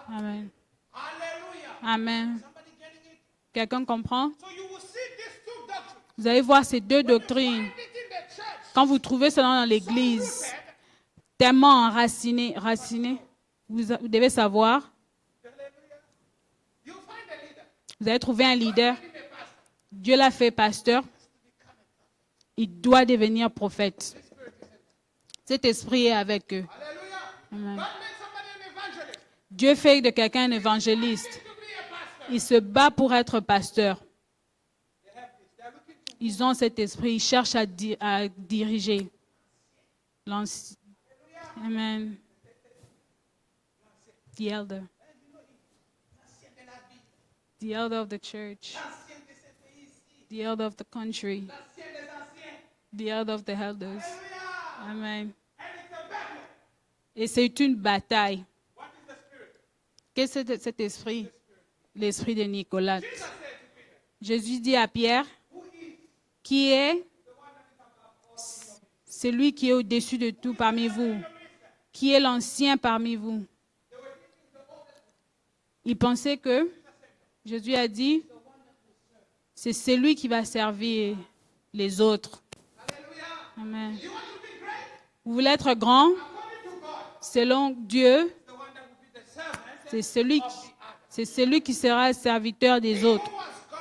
Amen. Hallelujah. Amen. Somebody getting it? Quelqu'un comprend? So you will see these two doctrines. Vous allez voir ces deux doctrines. Find it in the church. Quand vous trouvez cela dans l'église, tellement enraciné, vous devez savoir, Hallelujah. You find a leader. vous allez trouver un leader. Be a pastor. Dieu l'a fait pasteur. Il doit devenir prophète. Cet esprit est avec eux. Hallelujah. Amen. God made somebody an evangelist. Dieu fait de quelqu'un un évangéliste. To be a pastor. Il se bat pour être pasteur. They have this. They are looking to Ils ont cet esprit. Ils cherchent à diriger. Amen. The elder. The elder of the church. The elder of the country. The elder of the elders. Amen. and it's a battle. Et c'est une bataille. What is the spirit? Qu'est-ce que c'est cet esprit? L'esprit de Nicolas. Jesus said to Peter, Jésus dit à Pierre, qui est celui qui est au-dessus de tout parmi vous? Qui est l'ancien parmi vous? Il pensait que Jésus a dit, c'est celui qui va servir les autres. Amen. you want to be great? Vous voulez être grand? According to God, Selon Dieu, the one that will be the servant c'est celui qui sera serviteur des autres. who was God,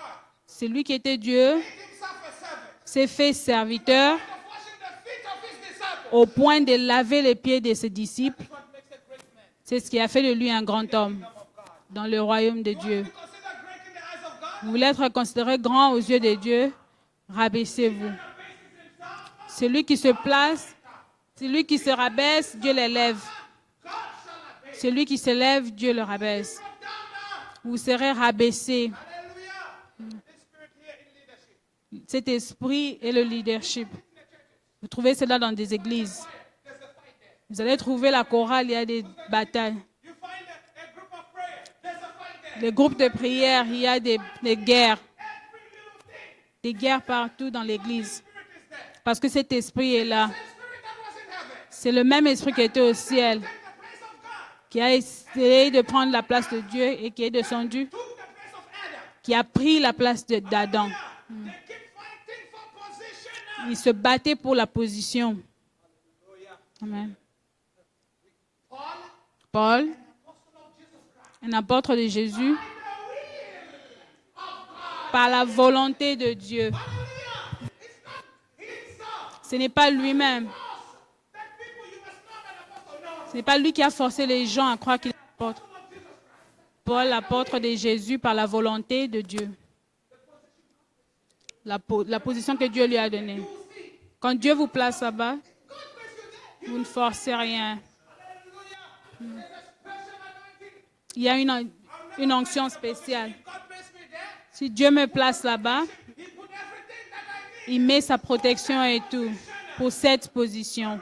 Celui qui était Dieu made himself a servant. s'est fait serviteur Of washing the feet of his disciples. au point de laver les pieds de ses disciples. What makes a great man? C'est ce qui a fait de lui un grand homme dans le royaume de Dieu. To consider great in the eyes of God, Vous voulez être considéré grand aux yeux de Dieu? Rabaissez-vous. Celui qui se place, celui qui se rabaisse, Dieu l'élève. Celui qui s'élève, Dieu le rabaisse. Vous serez rabaissé. hallelujah. This spirit here in leadership. Cet esprit est le leadership. Vous trouvez cela dans des églises. Vous allez trouver la chorale, il y a des batailles. You find a group of prayers. There's a fight there. Les groupes de prière, il y a des guerres. Every little thing. Des guerres partout dans l'église. Spirit is there. Parce que cet esprit est là. The spirit that was in heaven. C'est le même esprit qui était au ciel, Take the place of God. qui a essayé de prendre la place de Dieu et qui est descendu, Took the place of Adam. qui a pris la place d'Adam. They keep fighting for position. Il se battait pour la position. Amen. Paul, Paul, apostle of Jesus Christ. un apôtre de Jésus, The will of God. par la volonté de Dieu. Hallelujah. It's not himself. Ce n'est pas lui-même. That people you must know an apostle. No, Ce n'est pas lui qui a forcé les gens à croire qu'il est apôtre. Paul, l'apôtre de Jésus, par la volonté de Dieu. La position que Dieu lui a donnée. Quand Dieu vous place là-bas, vous ne forcez rien. Il y a une onction spéciale. Si Dieu me place là-bas, il met sa protection et tout pour cette position.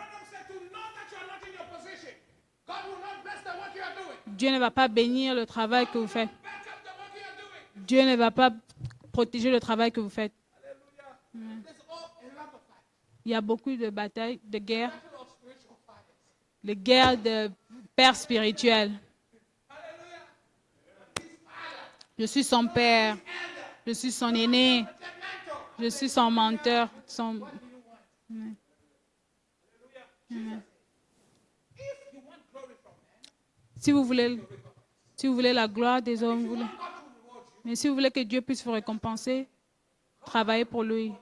Dieu ne va pas bénir le travail que vous faites. Dieu ne va pas protéger le travail que vous faites. Il y a beaucoup de batailles, de guerres. Les guerres de père spirituel. Je suis son père. Je suis son aîné. Je suis son menteur. Amen. Amen. Si vous voulez la gloire des hommes, mais si vous voulez que Dieu puisse vous récompenser, travaillez pour lui.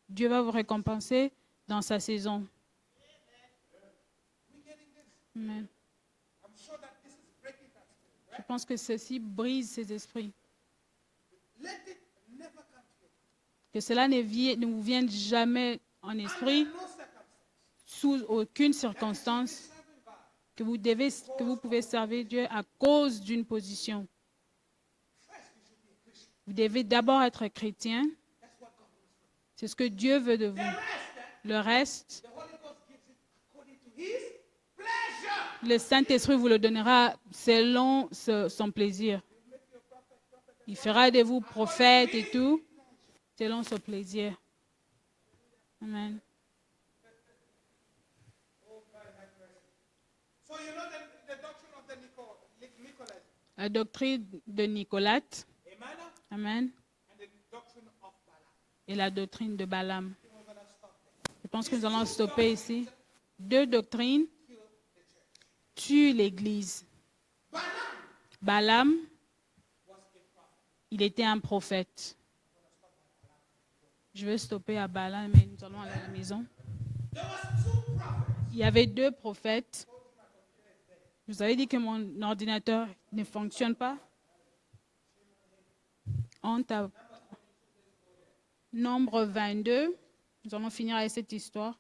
Dieu va vous récompenser dans sa saison. Amen. Je pense que ceci brise ses esprits. Que cela ne vous vienne jamais en esprit, sous aucune circonstance, que vous pouvez servir Dieu à cause d'une position. Vous devez d'abord être chrétien. C'est ce que Dieu veut de vous. Le reste, le Saint-Esprit vous le donnera selon son plaisir. Il fera de vous prophètes et tout, selon son plaisir. Amen. La doctrine de Nicolas. Amen. Et la doctrine de Balaam. Je pense que nous allons stopper ici. Deux doctrines tuent l'Église. Balaam, il était un prophète. Je vais stopper à Balaam, mais nous allons aller à la maison. Il y avait deux prophètes. Je vous avais dit que mon ordinateur ne fonctionne pas. Nombre 22. Nous allons finir avec cette histoire.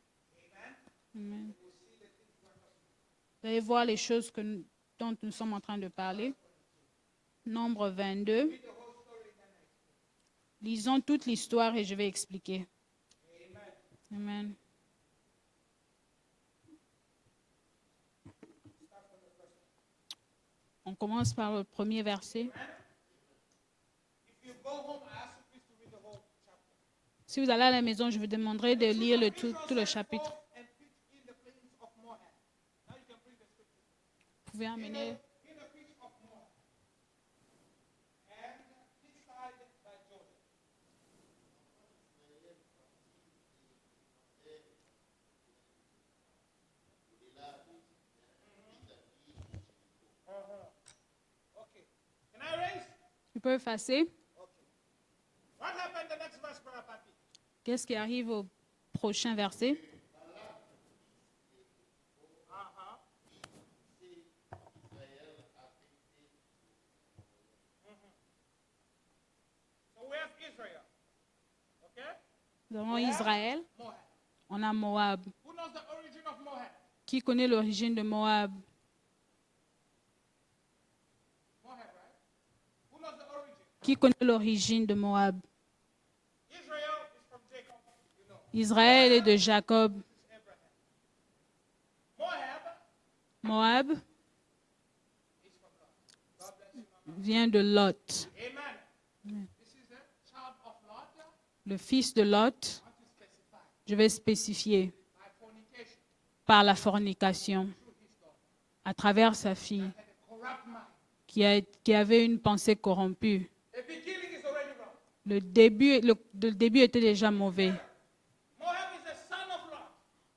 Amen. Vous allez voir les choses dont nous sommes en train de parler. Nombre 22. Lisons toute l'histoire et je vais expliquer. Amen. On commence par le premier verset. Si vous allez à la maison, je vous demanderai de lire tout le chapitre. Vous pouvez amener. Tu peux effacer. Qu'est-ce qui arrive au prochain verset? Nous avons Israël. On a Moab. Qui connaît l'origine de Moab? Qui connaît l'origine de Moab? Israël est de Jacob. Moab vient de Lot. Le fils de Lot, je vais spécifier, par la fornication, à travers sa fille, qui avait une pensée corrompue. Le début était déjà mauvais.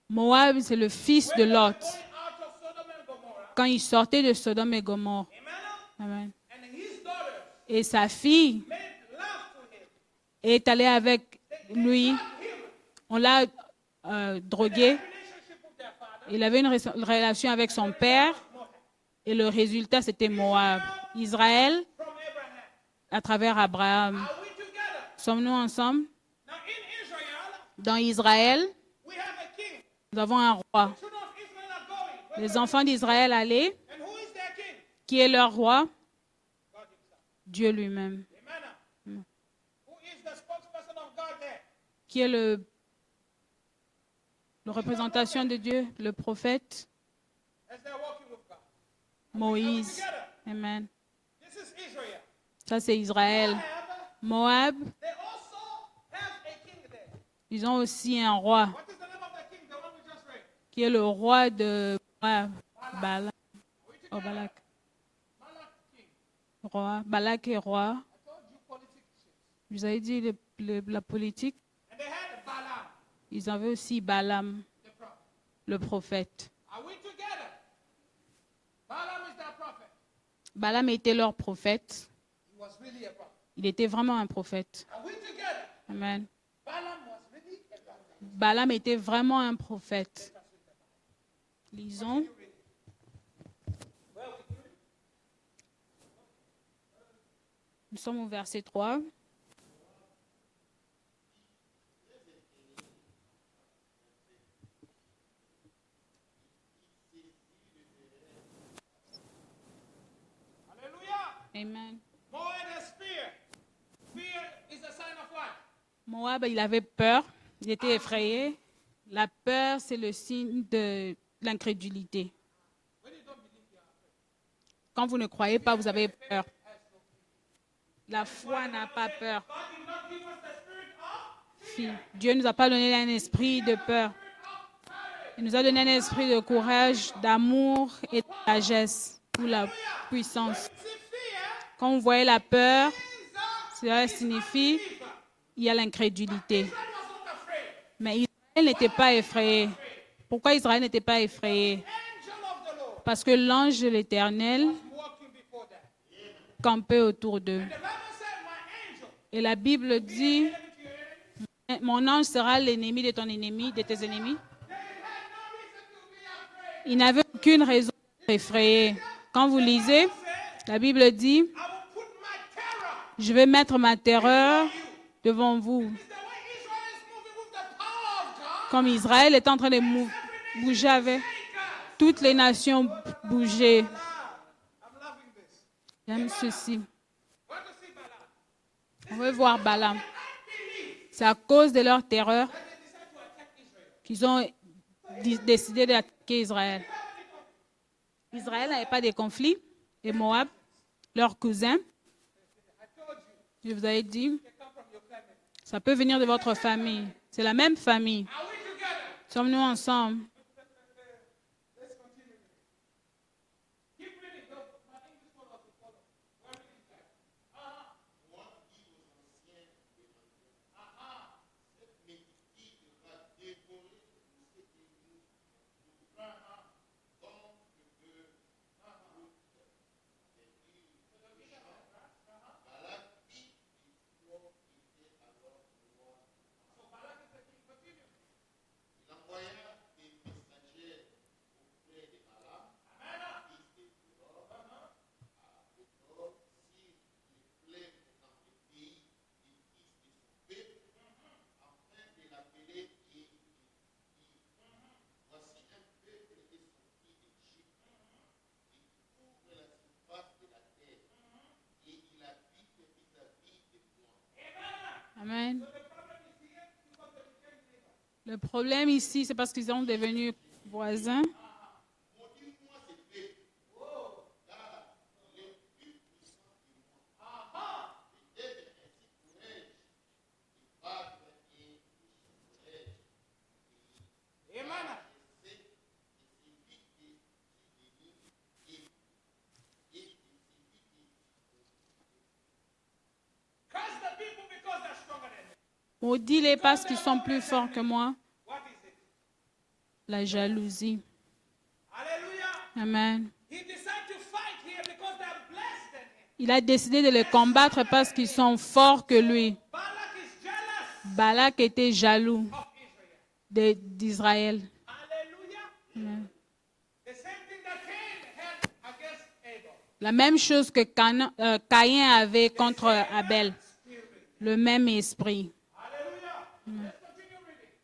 Moab, c'est le fils de Lot. Quand il sortait de Sodome et Gomorrhe. Amen. Et sa fille est allée avec lui. On l'a drogué. Il avait une relation avec son père et le résultat, c'était Moab. Israël, from Abraham. à travers Abraham. Are we together? Sommes-nous ensemble? Now in Israel, Dans Israël, we have a king. nous avons un roi. Children of Israel are going. Les enfants d'Israël allaient. And who is their king? Qui est leur roi? God himself. Dieu lui-même. Amen. Who is the spokesperson of God there? Qui est le représentation de Dieu? Le prophète As they're walking with God. Moïse. Together. Amen. This is Israel. Ça, c'est Israël. Moab, Moab, they also have a king there. ils ont aussi un roi, What is the name of the king? The one we just read. qui est le roi de Moab. Balak. Oh, Balak. Malak king. Roi. Balak est roi. I told you politics. Je vous avais dit la politique. And they had Balaam, Ils avaient aussi Balaam, the prophet. le prophète. Are we together? Balaam is their prophet. Balaam était leur prophète. He was really a prophet. Il était vraiment un prophète. Are we together? Amen. Balaam was really a prophet. Balaam était vraiment un prophète. Lisons. Nous sommes au verset 3. Hallelujah. Amen. Moab has fear. Fear is a sign of what? Moab, il avait peur. Il était effrayé. La peur, c'est le signe de l'incrédulité. When you don't believe, you are afraid. Quand vous ne croyez pas, vous avez peur. La foi n'a pas peur. God did not give us the spirit of Dieu ne nous a pas donné un esprit de peur. Il nous a donné un esprit de courage, d'amour et de sagesse pour la puissance. see fear. Quand vous voyez la peur, Jesus cela signifie qu'il y a l'incrédulité. was not afraid. Mais Israël n'était pas effrayé. Pourquoi Israël n'était pas effrayé? Angel of the Lord Parce que l'ange de l'Éternel walking before them. campait autour d'eux. The Bible said, my angel. Et la Bible dit, Enemy to your enemy. mon ange sera l'ennemi de ton ennemi, de tes ennemis. They had no reason to be afraid. Il n'avait aucune raison d'être effrayé. Quand vous lisez, la Bible dit, I will put my terror. je vais mettre ma terreur devant vous. It's the way Israel is moving with the power of God. Comme Israël est en train de bouger avec toutes les nations bouger. I'm loving this. J'aime ceci. Want to see Balaam? On veut voir Balaam. C'est à cause de leur terreur They decide to attack Israel. qu'ils ont décidé d'attaquer Israël. Israël n'avait pas de conflit. Et Moab, leur cousin, je vous avais dit, ça peut venir de votre famille. C'est la même famille. Are we together? Sommes-nous ensemble? Keep reading. My English one was to follow. Where is that? Amen. Le problème ici, c'est parce qu'ils sont devenus voisins. Amen. Curse the people because they're stronger than me. Maudis-les parce qu'ils sont plus forts que moi. What is it? La jalousie. Hallelujah. Amen. He decided to fight here because they're blessed than him. Il a décidé de les combattre parce qu'ils sont forts que lui. Balak is jealous Balak était jaloux of Israel. d'Israël. Hallelujah. Amen. La même chose que Caïn avait contre Abel. Le même esprit. Hallelujah. Let's continue reading.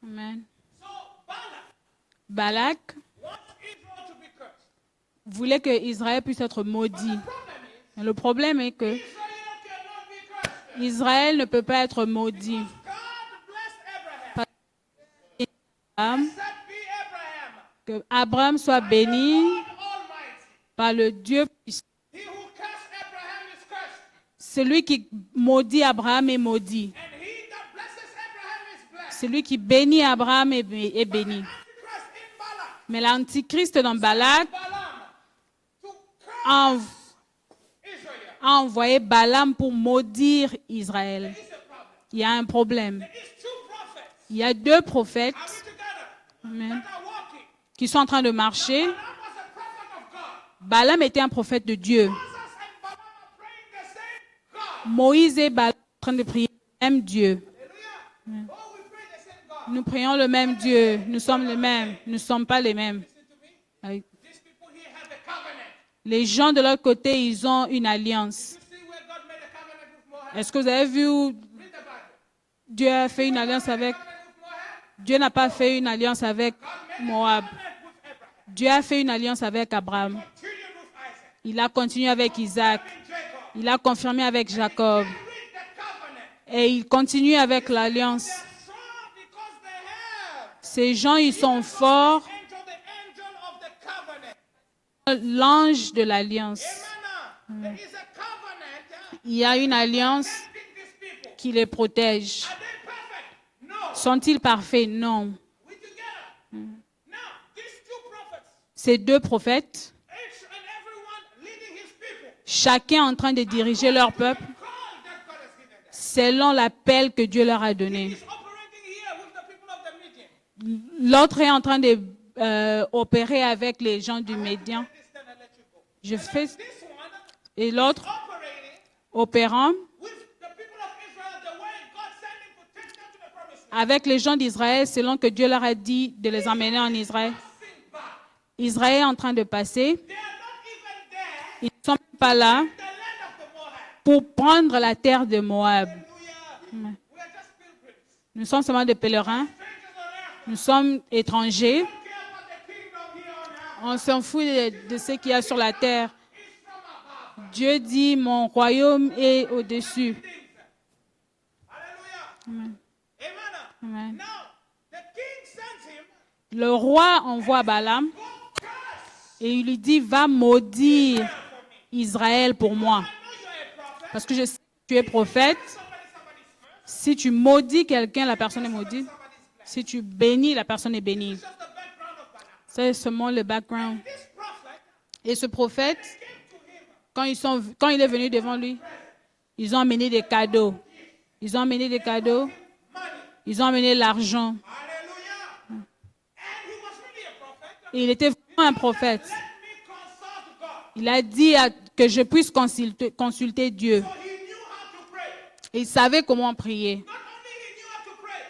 Amen. So Balak Balak wants Israel to be cursed. voulait que Israël puisse être maudit. Problem is, Mais le problème est que Israel cannot be cursed. Israël ne peut pas être maudit. God bless Abraham. Abraham, Blessed be Abraham. que Abraham soit béni God Almighty. par le Dieu puissant. He who cursed Abraham is cursed. Celui qui maudit Abraham est maudit. And he that blesses Abraham is blessed. Celui qui bénit Abraham est béni. Antichrist in Balak. Mais l'antichrist dans Balak Balaam to a curse Israel. envoyé Balaam pour maudire Israël. It's a problem. Il y a un problème. It's two prophets. Il y a deux prophètes Are we together? amen, That are walking. qui sont en train de marcher. Balaam was a prophet of God. Balaam était un prophète de Dieu. Moses and Balaam are praying the same God. Moïse et Balaam sont en train de prier le même Dieu. Hallelujah. Oh, we pray the same God. Nous prions le même Dieu. Nous sommes les mêmes. Nous ne sommes pas les mêmes. Listen to me. These people here have a covenant. Les gens de l'autre côté, ils ont une alliance. You see where God made a covenant with Moab? Est-ce que vous avez vu où Read the Bible. Dieu a fait une alliance avec... Covenant with Moab? Dieu n'a pas fait une alliance avec Moab. Covenant with Abraham. Dieu a fait une alliance avec Abraham. Continued with Isaac. Il a continué avec Isaac. And Jacob. Il a confirmé avec Jacob. Read the covenant. Et il continue avec l'alliance. They're strong because they have. Ces gens, ils sont forts. Enter the angel of the covenant. L'ange de l'alliance. Amen. There is a covenant Il y a une alliance protecting these people. qui les protège. Are they perfect? No. Sont-ils parfaits? Non. We together. Now, these two prophets, Ces deux prophètes, each and everyone leading his people, chacun en train de diriger leur peuple call that God has given them. selon l'appel que Dieu leur a donné. He's operating here with the people of the Midian. L'autre est en train de opérer avec les gens du Médian. This then I let you go. Je fais This one et l'autre operating opérant with the people of Israel the way God sent him to take them to the promised land. avec les gens d'Israël selon que Dieu leur a dit de les emmener en Israël. Sing back. Israël est en train de passer. They are not even there Ils ne sont pas là in the land of the Moab. pour prendre la terre de Moab. Hallelujah. We are just pilgrims. Nous sommes seulement des pèlerins. Strangers on earth. Nous sommes étrangers. Don't care about the kingdom here on earth. On s'en fout de ce qu'il y a sur la terre. It's from above. Dieu dit, mon royaume est au-dessus. Things. Hallelujah. Amen. Amen. Amen. Now, the king sends him, Le roi envoie Balaam go curse et il lui dit, va maudire for me. Israël pour moi. I know you're a prophet. Parce que je sais que tu es prophète. Somebody's cursed. Si tu maudis quelqu'un, la personne est maudite. Somebody's blessed. Si tu bénis, la personne est bénie. Just the background of Balaam. C'est seulement le background. This prophet Et ce prophète, came to him. quand il est venu devant lui, ils ont amené des cadeaux. Ils ont amené des cadeaux. Money. Ils ont amené l'argent. Hallelujah. And he was really a prophet. Et il était vraiment un prophète. Let me consult God. Il a dit que je puisse consulter Dieu. So he knew how to pray. Et il savait comment prier. Not only he knew how to pray,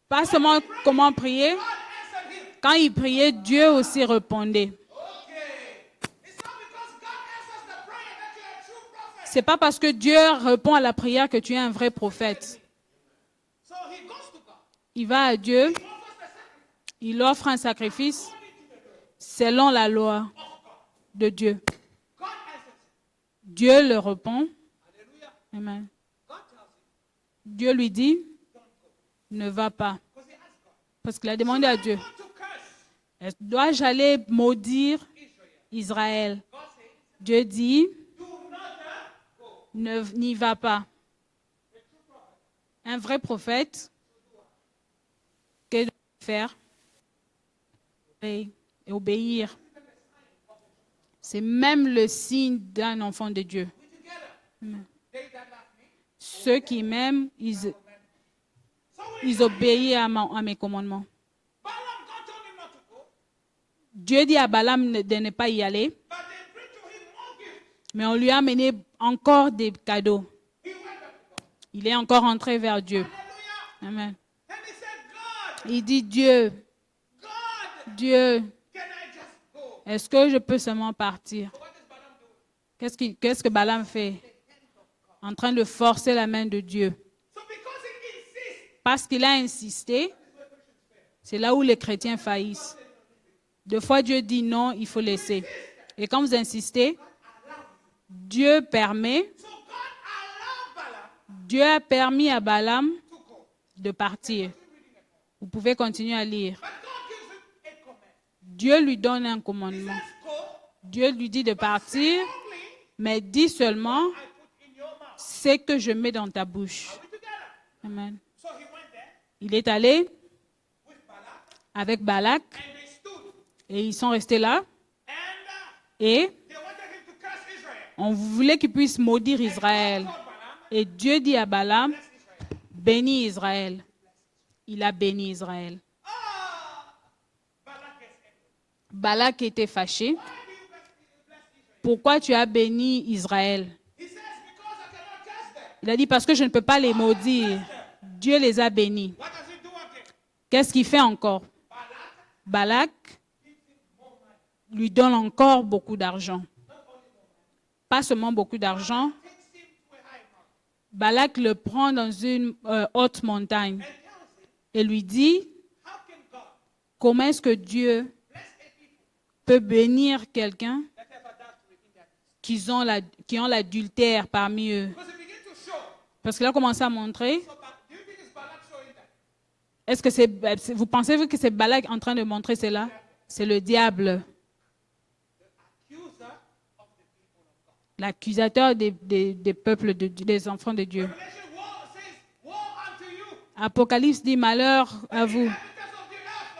Pas seulement comment prier. God answered him. Quand il priait, Dieu aussi répondait. Okay. It's not because God answers the prayer that you're a true prophet. C'est pas parce que Dieu répond à la prière que tu es un vrai prophète. So he goes to God. Il va à Dieu, Offers the sacrifice il offre un sacrifice selon la loi de Dieu. God answers him. Dieu le répond. Hallelujah. Amen. God tells him, Dieu lui dit, ne va pas. because he asked God, Parce qu'il a demandé à Dieu, to curse dois-je aller maudire Israel. Israël? God says, Dieu dit, do not go. n'y va pas. Un vrai prophète, qu'est-ce qu'il doit faire? Et obéir. C'est même le signe d'un enfant de Dieu. They that love me. Ceux qui m'aiment, So ils obéissent à mes commandements. Balaam, God told him not to go. Dieu dit à Balaam de ne pas y aller, but they bring to him more gifts. mais on lui a amené encore des cadeaux. He went back to God. Il est encore entré vers Dieu. Hallelujah. Amen. And he said, God, Il dit, Dieu, can I just go? est-ce que je peux seulement partir? What is Balaam doing? Qu'est-ce que Balaam fait? En train de forcer la main de Dieu. So because he insists, Parce qu'il a insisté, c'est là où les chrétiens faillissent. Deux fois Dieu dit non, il faut laisser. Et quand vous insistez, Dieu permet, so God allowed Balaam Dieu a permis à Balaam to go. de partir. Vous pouvez continuer à lire. But God gives him a command. Dieu lui donne un He commandement. says, go, Dieu lui dit de partir, only mais dis seulement I put in your mouth. ce que je mets dans ta bouche. Are we together? Amen. So he went there Il est allé with Balak, avec Balak and they stood. et ils sont restés là And et they wanted him to curse Israel. on voulait qu'il puisse maudire Israël. Told Balaam, Et Dieu dit à Balaam, bless Israel. bénis Israël. Il a béni Israël. Ah! Balak gets angry. Balak était fâché. Why do you bless Israel? Pourquoi tu as béni Israël? He says, because I cannot curse them. Il a dit parce que je ne peux pas les maudire. Dieu les a bénis. What does he do again? Qu'est-ce qu'il fait encore? Balak Balak lui donne encore beaucoup d'argent. Pas seulement beaucoup d'argent. takes him to a high mountain Balak le prend dans une haute montagne and tells him, et lui dit, how can God comment est-ce que Dieu bless a people peut bénir quelqu'un that have adultery in their midst? qui ont l'adultère parmi eux? Because he began to show. Parce qu'il a commencé à montrer. So, do you think it's Balak showing that? Est-ce que vous pensez que c'est Balak en train de montrer cela? C'est le diable, Accuser of the people of God. l'accusateur des peuples, des enfants de Dieu. Revelation says, woe unto you, Apocalypse dit malheur à vous, inhabitants of the earth,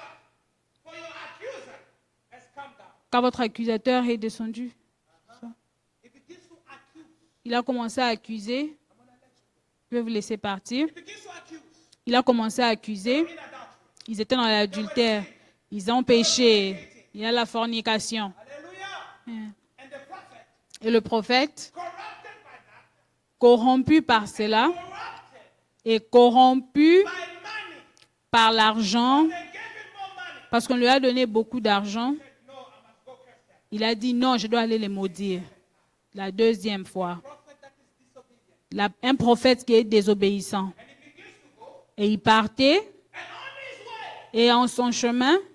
for your accuser has come down. car votre accusateur est descendu. He begins to accuse. Il a commencé à accuser. Je vais vous laisser partir. He begins to accuse. Il a commencé à accuser. In adultery. Ils étaient dans l'adultère. Ils ont péché. Il y a la fornication. Hallelujah. And the prophet, Et le prophète, corrupted by that, corrompu par cela corrupted et corrompu by money, par l'argent, they gave him more money. parce qu'on lui a donné beaucoup d'argent, No, I must go curse them. il a dit non, je dois aller les maudire. La deuxième fois. Prophet that is disobedient. Un prophète qui est désobéissant. And he begins to go, Et il partait, and on his way. et en son chemin, Hallelujah.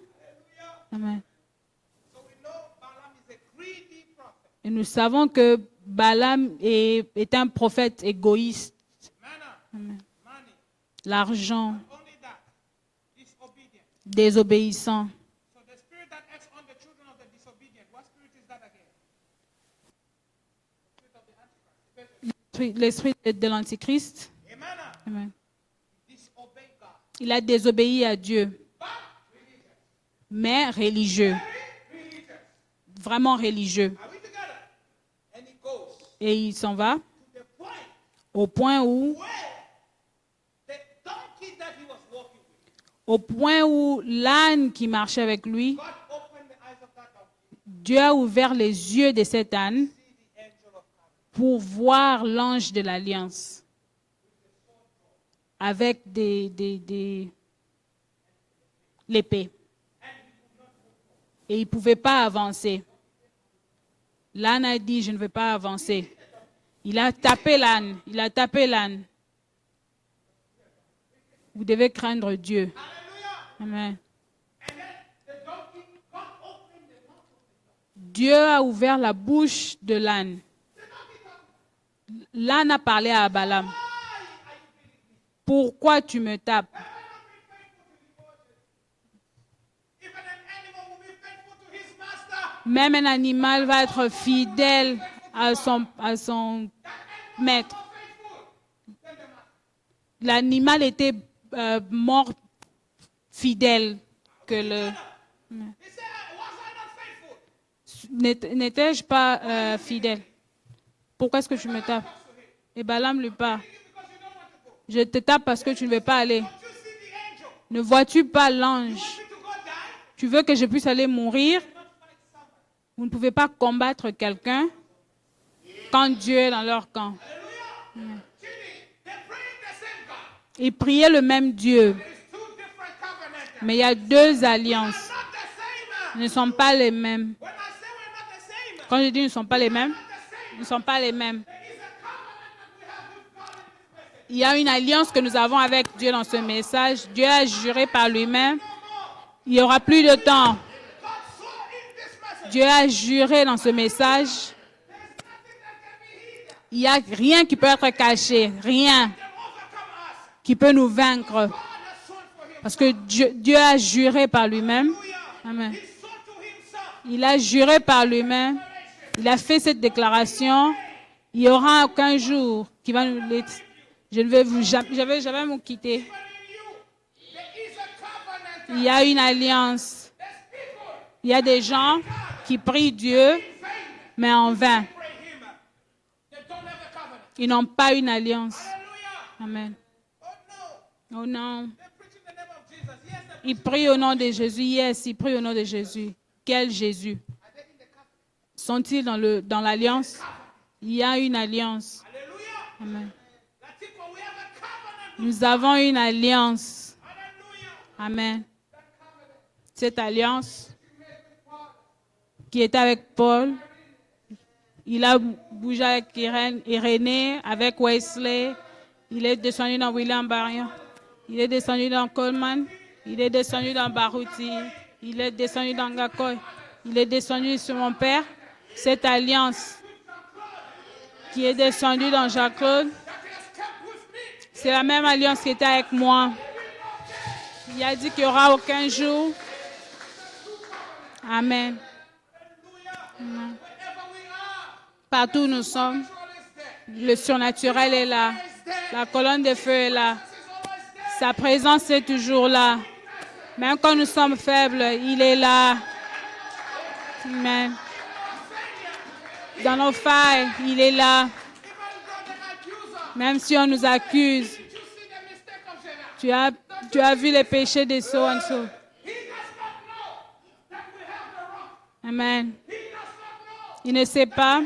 Amen. So we know Balaam is a greedy prophet. Et nous savons que Balaam est un prophète égoïste. Money. L'argent, Only that. Disobedient. désobéissant. So the spirit that acts on the children of the disobedient, what spirit is that again? L'esprit de l'Antichrist, Amen. Amen. Disobey God. Il a désobéi à Dieu, But religious. mais religieux, Very religious. vraiment religieux. Are we together? And he goes Et il s'en va to the point au point où, where the donkey that he was walking with, l'âne qui marchait avec lui, God opened the eyes of that donkey, Dieu a ouvert les yeux de cet âne see the angel of God. pour voir l'ange de l'Alliance avec l'épée. Et il ne pouvait pas avancer. L'âne a dit, je ne vais pas avancer. Il a tapé l'âne. Il a tapé l'âne. Vous devez craindre Dieu. Hallelujah. Amen. And then the donkey, God opened the mouth of the donkey. Dieu a ouvert la bouche de l'âne. L'âne a parlé à Balaam. Why are you beating me? Pourquoi tu me tapes? Have I not been faithful to devotion? Even an animal will be faithful to his master. Même un animal va être fidèle à son maître. More faithful than the master. L'animal était mort fidèle que le... He said, was I not faithful? N'étais-je pas fidèle? Pourquoi est-ce que tu me tapes? Et Balaam lui parle. Because you don't want to go. Je te tape parce que tu ne veux pas aller. Don't you see the angel? Ne vois-tu pas l'ange? Want me to go die? Tu veux que je puisse aller mourir? Not Vous ne pouvez pas combattre quelqu'un quand Dieu est dans leur camp. They pray the same God. Ils priaient le même Dieu, It's two different covenants. mais il y a deux alliances. Not the same. Ils ne sont pas les mêmes. When I say we're not the same, Quand je dis ils ne sont pas les mêmes, ils ne sont pas les mêmes. it's a covenant that we have with God in this message. Il y a une alliance que nous avons avec Dieu dans ce message. Dieu a juré par lui-même. Il n'y aura plus de temps. God swore in this message. Dieu a juré dans ce message. There's nothing that can be hidden. Il n'y a rien qui peut être caché. Rien Can overcome us. qui peut nous vaincre. God has sworn for him. Parce que Dieu a juré par lui-même. Amen. He swore to himself. Il a juré par lui-même. Il a fait cette déclaration. Il n'y aura aucun jour qui va nous... Je ne vais vous jamais, jamais vous quitter. But in you, there is a covenant. Il y a une alliance. There's people Il y a des gens qui prient Dieu, mais en vain. pray him. They don't have a covenant. Ils n'ont pas une alliance. Hallelujah. Amen. Oh no. Oh non. They preach in the name of Jesus. Yes, they Ils prient au nom de Jésus. Yes, ils prient au nom de Jésus. Quel Jésus? are they in the covenant. Sont-ils dans l'alliance? Il y a une alliance. Hallelujah. Amen. That's it. We have a covenant. Nous avons une alliance. Hallelujah. Amen. Cette alliance qui était avec Paul, il a bougé avec Irénée, avec Wesley, il est descendu dans William Barrion, il est descendu dans Coleman, il est descendu dans Baruti, il est descendu dans Gakoy, il est descendu sur mon père. Cette alliance qui est descendue dans Jacques-Claude, c'est la même alliance qui était avec moi. Il a dit qu'il n'y aura aucun jour. Amen. Amen. Partout où nous sommes, le surnaturel est là. La colonne de feu est là. Sa présence est toujours là. Même quand nous sommes faibles, il est là. Amen. Dans nos failles, il est là. Même si on nous accuse, tu as vu les péchés des so and so. Amen. Il ne sait pas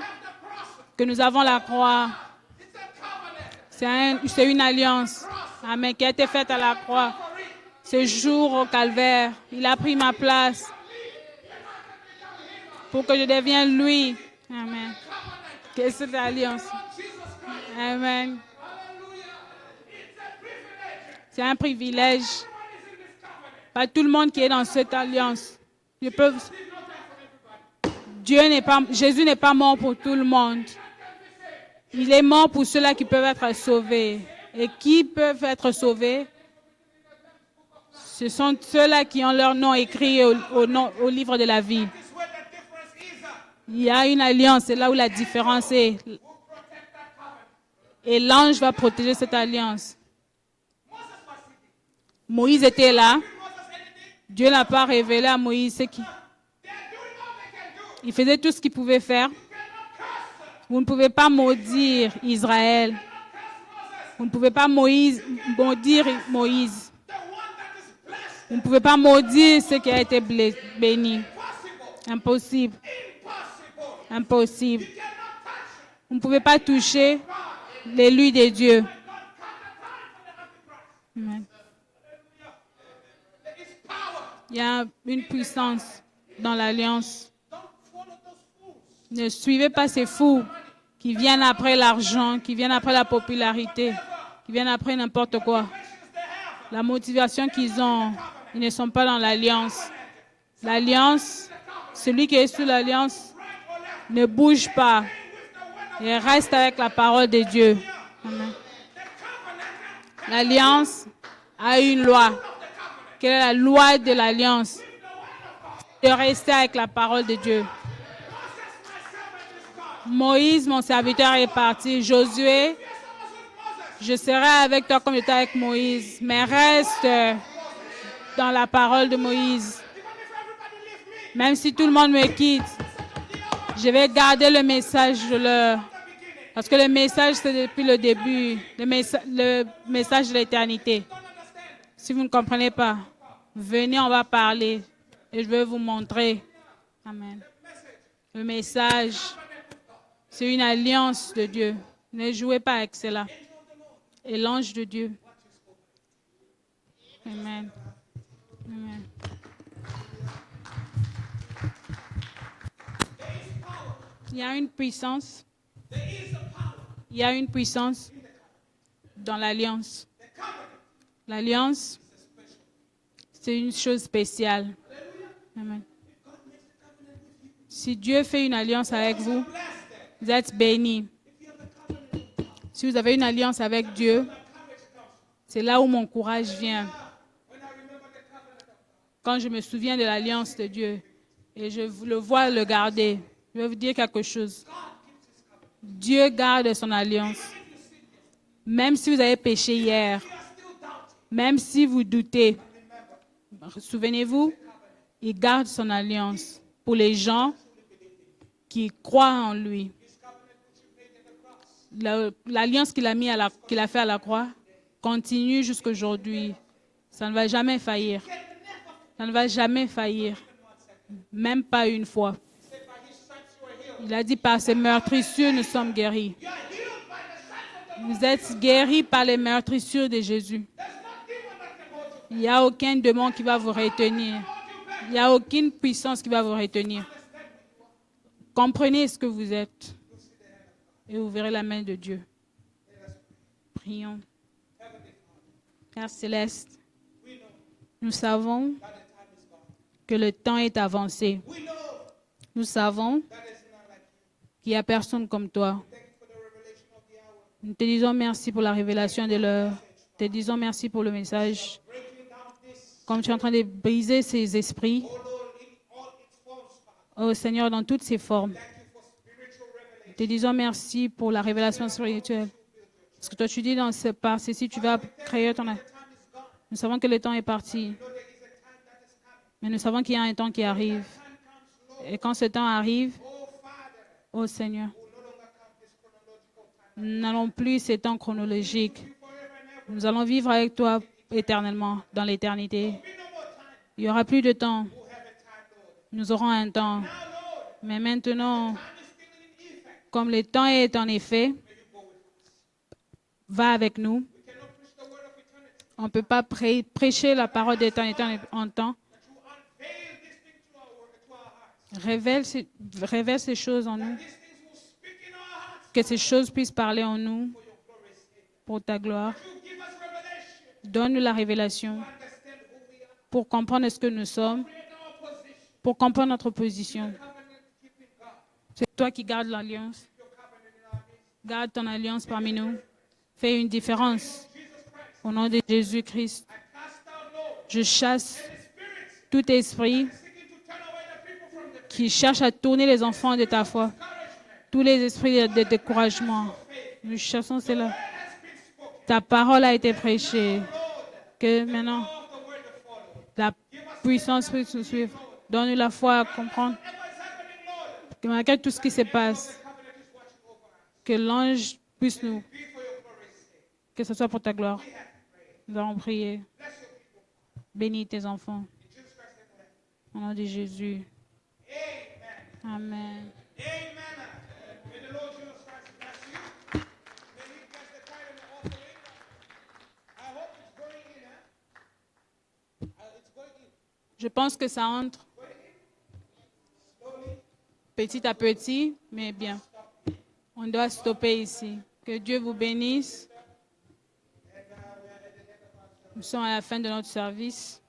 que nous avons la croix. C'est une alliance. Amen. Qui a été faite à la croix. Ce jour au calvaire, il a pris ma place pour que je devienne lui. Amen. Qu'est-ce que cette alliance? Amen. C'est un privilège. Pas tout le monde qui est dans cette alliance. Jésus n'est pas mort pour tout le monde. Il est mort pour ceux-là qui peuvent être sauvés. Et qui peuvent être sauvés? Ce sont ceux-là qui ont leur nom écrit au livre de la vie. Il y a une alliance, c'est là où la différence est. Et l'ange va protéger cette alliance. Moïse était là. Dieu n'a pas révélé à Moïse ce qu'il... Il faisait tout ce qu'il pouvait faire. Vous ne pouvez pas maudire Israël. Vous ne pouvez pas maudire Moïse. Vous ne pouvez pas maudire ce qui a été béni. Impossible. Impossible. Vous ne pouvez pas toucher l'élu de Dieu. Amen. Il y a une puissance dans l'alliance. Ne suivez pas ces fous qui viennent après l'argent, qui viennent après la popularité, qui viennent après n'importe quoi. La motivation qu'ils ont, ils ne sont pas dans l'alliance. L'alliance, celui qui est sous l'alliance, ne bouge pas et reste avec la parole de Dieu. Amen. L'alliance a une loi. Quelle est la loi de l'alliance? De rester avec la parole de Dieu. Moïse, mon serviteur, est parti. Josué, je serai avec toi comme j'étais avec Moïse. Mais reste dans la parole de Moïse. Même si tout le monde me quitte, je vais garder le message de leur. Parce que le message, c'est depuis le début. Le message de l'éternité. Si vous ne comprenez pas, venez, on va parler. Et je vais vous montrer. Amen. Le message, c'est une alliance de Dieu. Ne jouez pas avec cela. Et l'ange de Dieu. Amen. Amen. Il y a une puissance. Il y a une puissance dans l'alliance. L'alliance, c'est une chose spéciale. Amen. Si Dieu fait une alliance avec vous, vous êtes bénis. Si vous avez une alliance avec Dieu, c'est là où mon courage vient. Quand je me souviens de l'alliance de Dieu et je le vois le garder, je vais vous dire quelque chose. Dieu garde son alliance. Même si vous avez péché hier, même si vous doutez, souvenez-vous, il garde son alliance pour les gens qui croient en lui. L'alliance qu'il a fait à la croix continue jusqu'aujourd'hui. Ça ne va jamais faillir. Ça ne va jamais faillir. Même pas une fois. Il a dit, par ses meurtrissures, nous sommes guéris. Vous êtes guéris par les meurtrissures de Jésus. Il n'y a aucun démon qui va vous retenir. Il n'y a aucune puissance qui va vous retenir. Comprenez ce que vous êtes. Et vous verrez la main de Dieu. Prions. Père Céleste, nous savons que le temps est avancé. Nous savons qu'il n'y a personne comme toi. Nous te disons merci pour la révélation de l'heure. Nous te disons merci pour le message. Comme tu es en train de briser ces esprits, oh Seigneur, dans toutes ses formes. Nous te disons merci pour la révélation spirituelle. Parce que toi, tu dis dans par ceci, tu vas créer ton... Nous savons que le temps est parti. Mais nous savons qu'il y a un temps qui arrive. Et quand ce temps arrive, oh Seigneur, nous n'allons plus ces temps chronologiques. Nous allons vivre avec toi éternellement, dans l'éternité. Il n'y aura plus de temps. Nous aurons un temps. Mais maintenant, comme le temps est en effet, va avec nous. On ne peut pas prêcher la parole d'éternité en temps. Révèle ces choses en nous. Que ces choses puissent parler en nous pour ta gloire. Donne-nous la révélation pour comprendre ce que nous sommes, pour comprendre notre position. C'est toi qui gardes l'alliance. Garde ton alliance parmi nous. Fais une différence. Au nom de Jésus-Christ, je chasse tout esprit qui cherche à tourner les enfants de ta foi. Tous les esprits de découragement. Nous chassons cela. Ta parole a été prêchée. Que maintenant, la puissance puisse nous suivre. Donne-nous la foi à comprendre que malgré tout ce qui se passe, que l'ange puisse nous, que ce soit pour ta gloire. Nous allons prier. Bénis tes enfants. Au nom de Jésus. Amen. Je pense que ça entre petit à petit, mais bien. On doit stopper ici. Que Dieu vous bénisse. Nous sommes à la fin de notre service.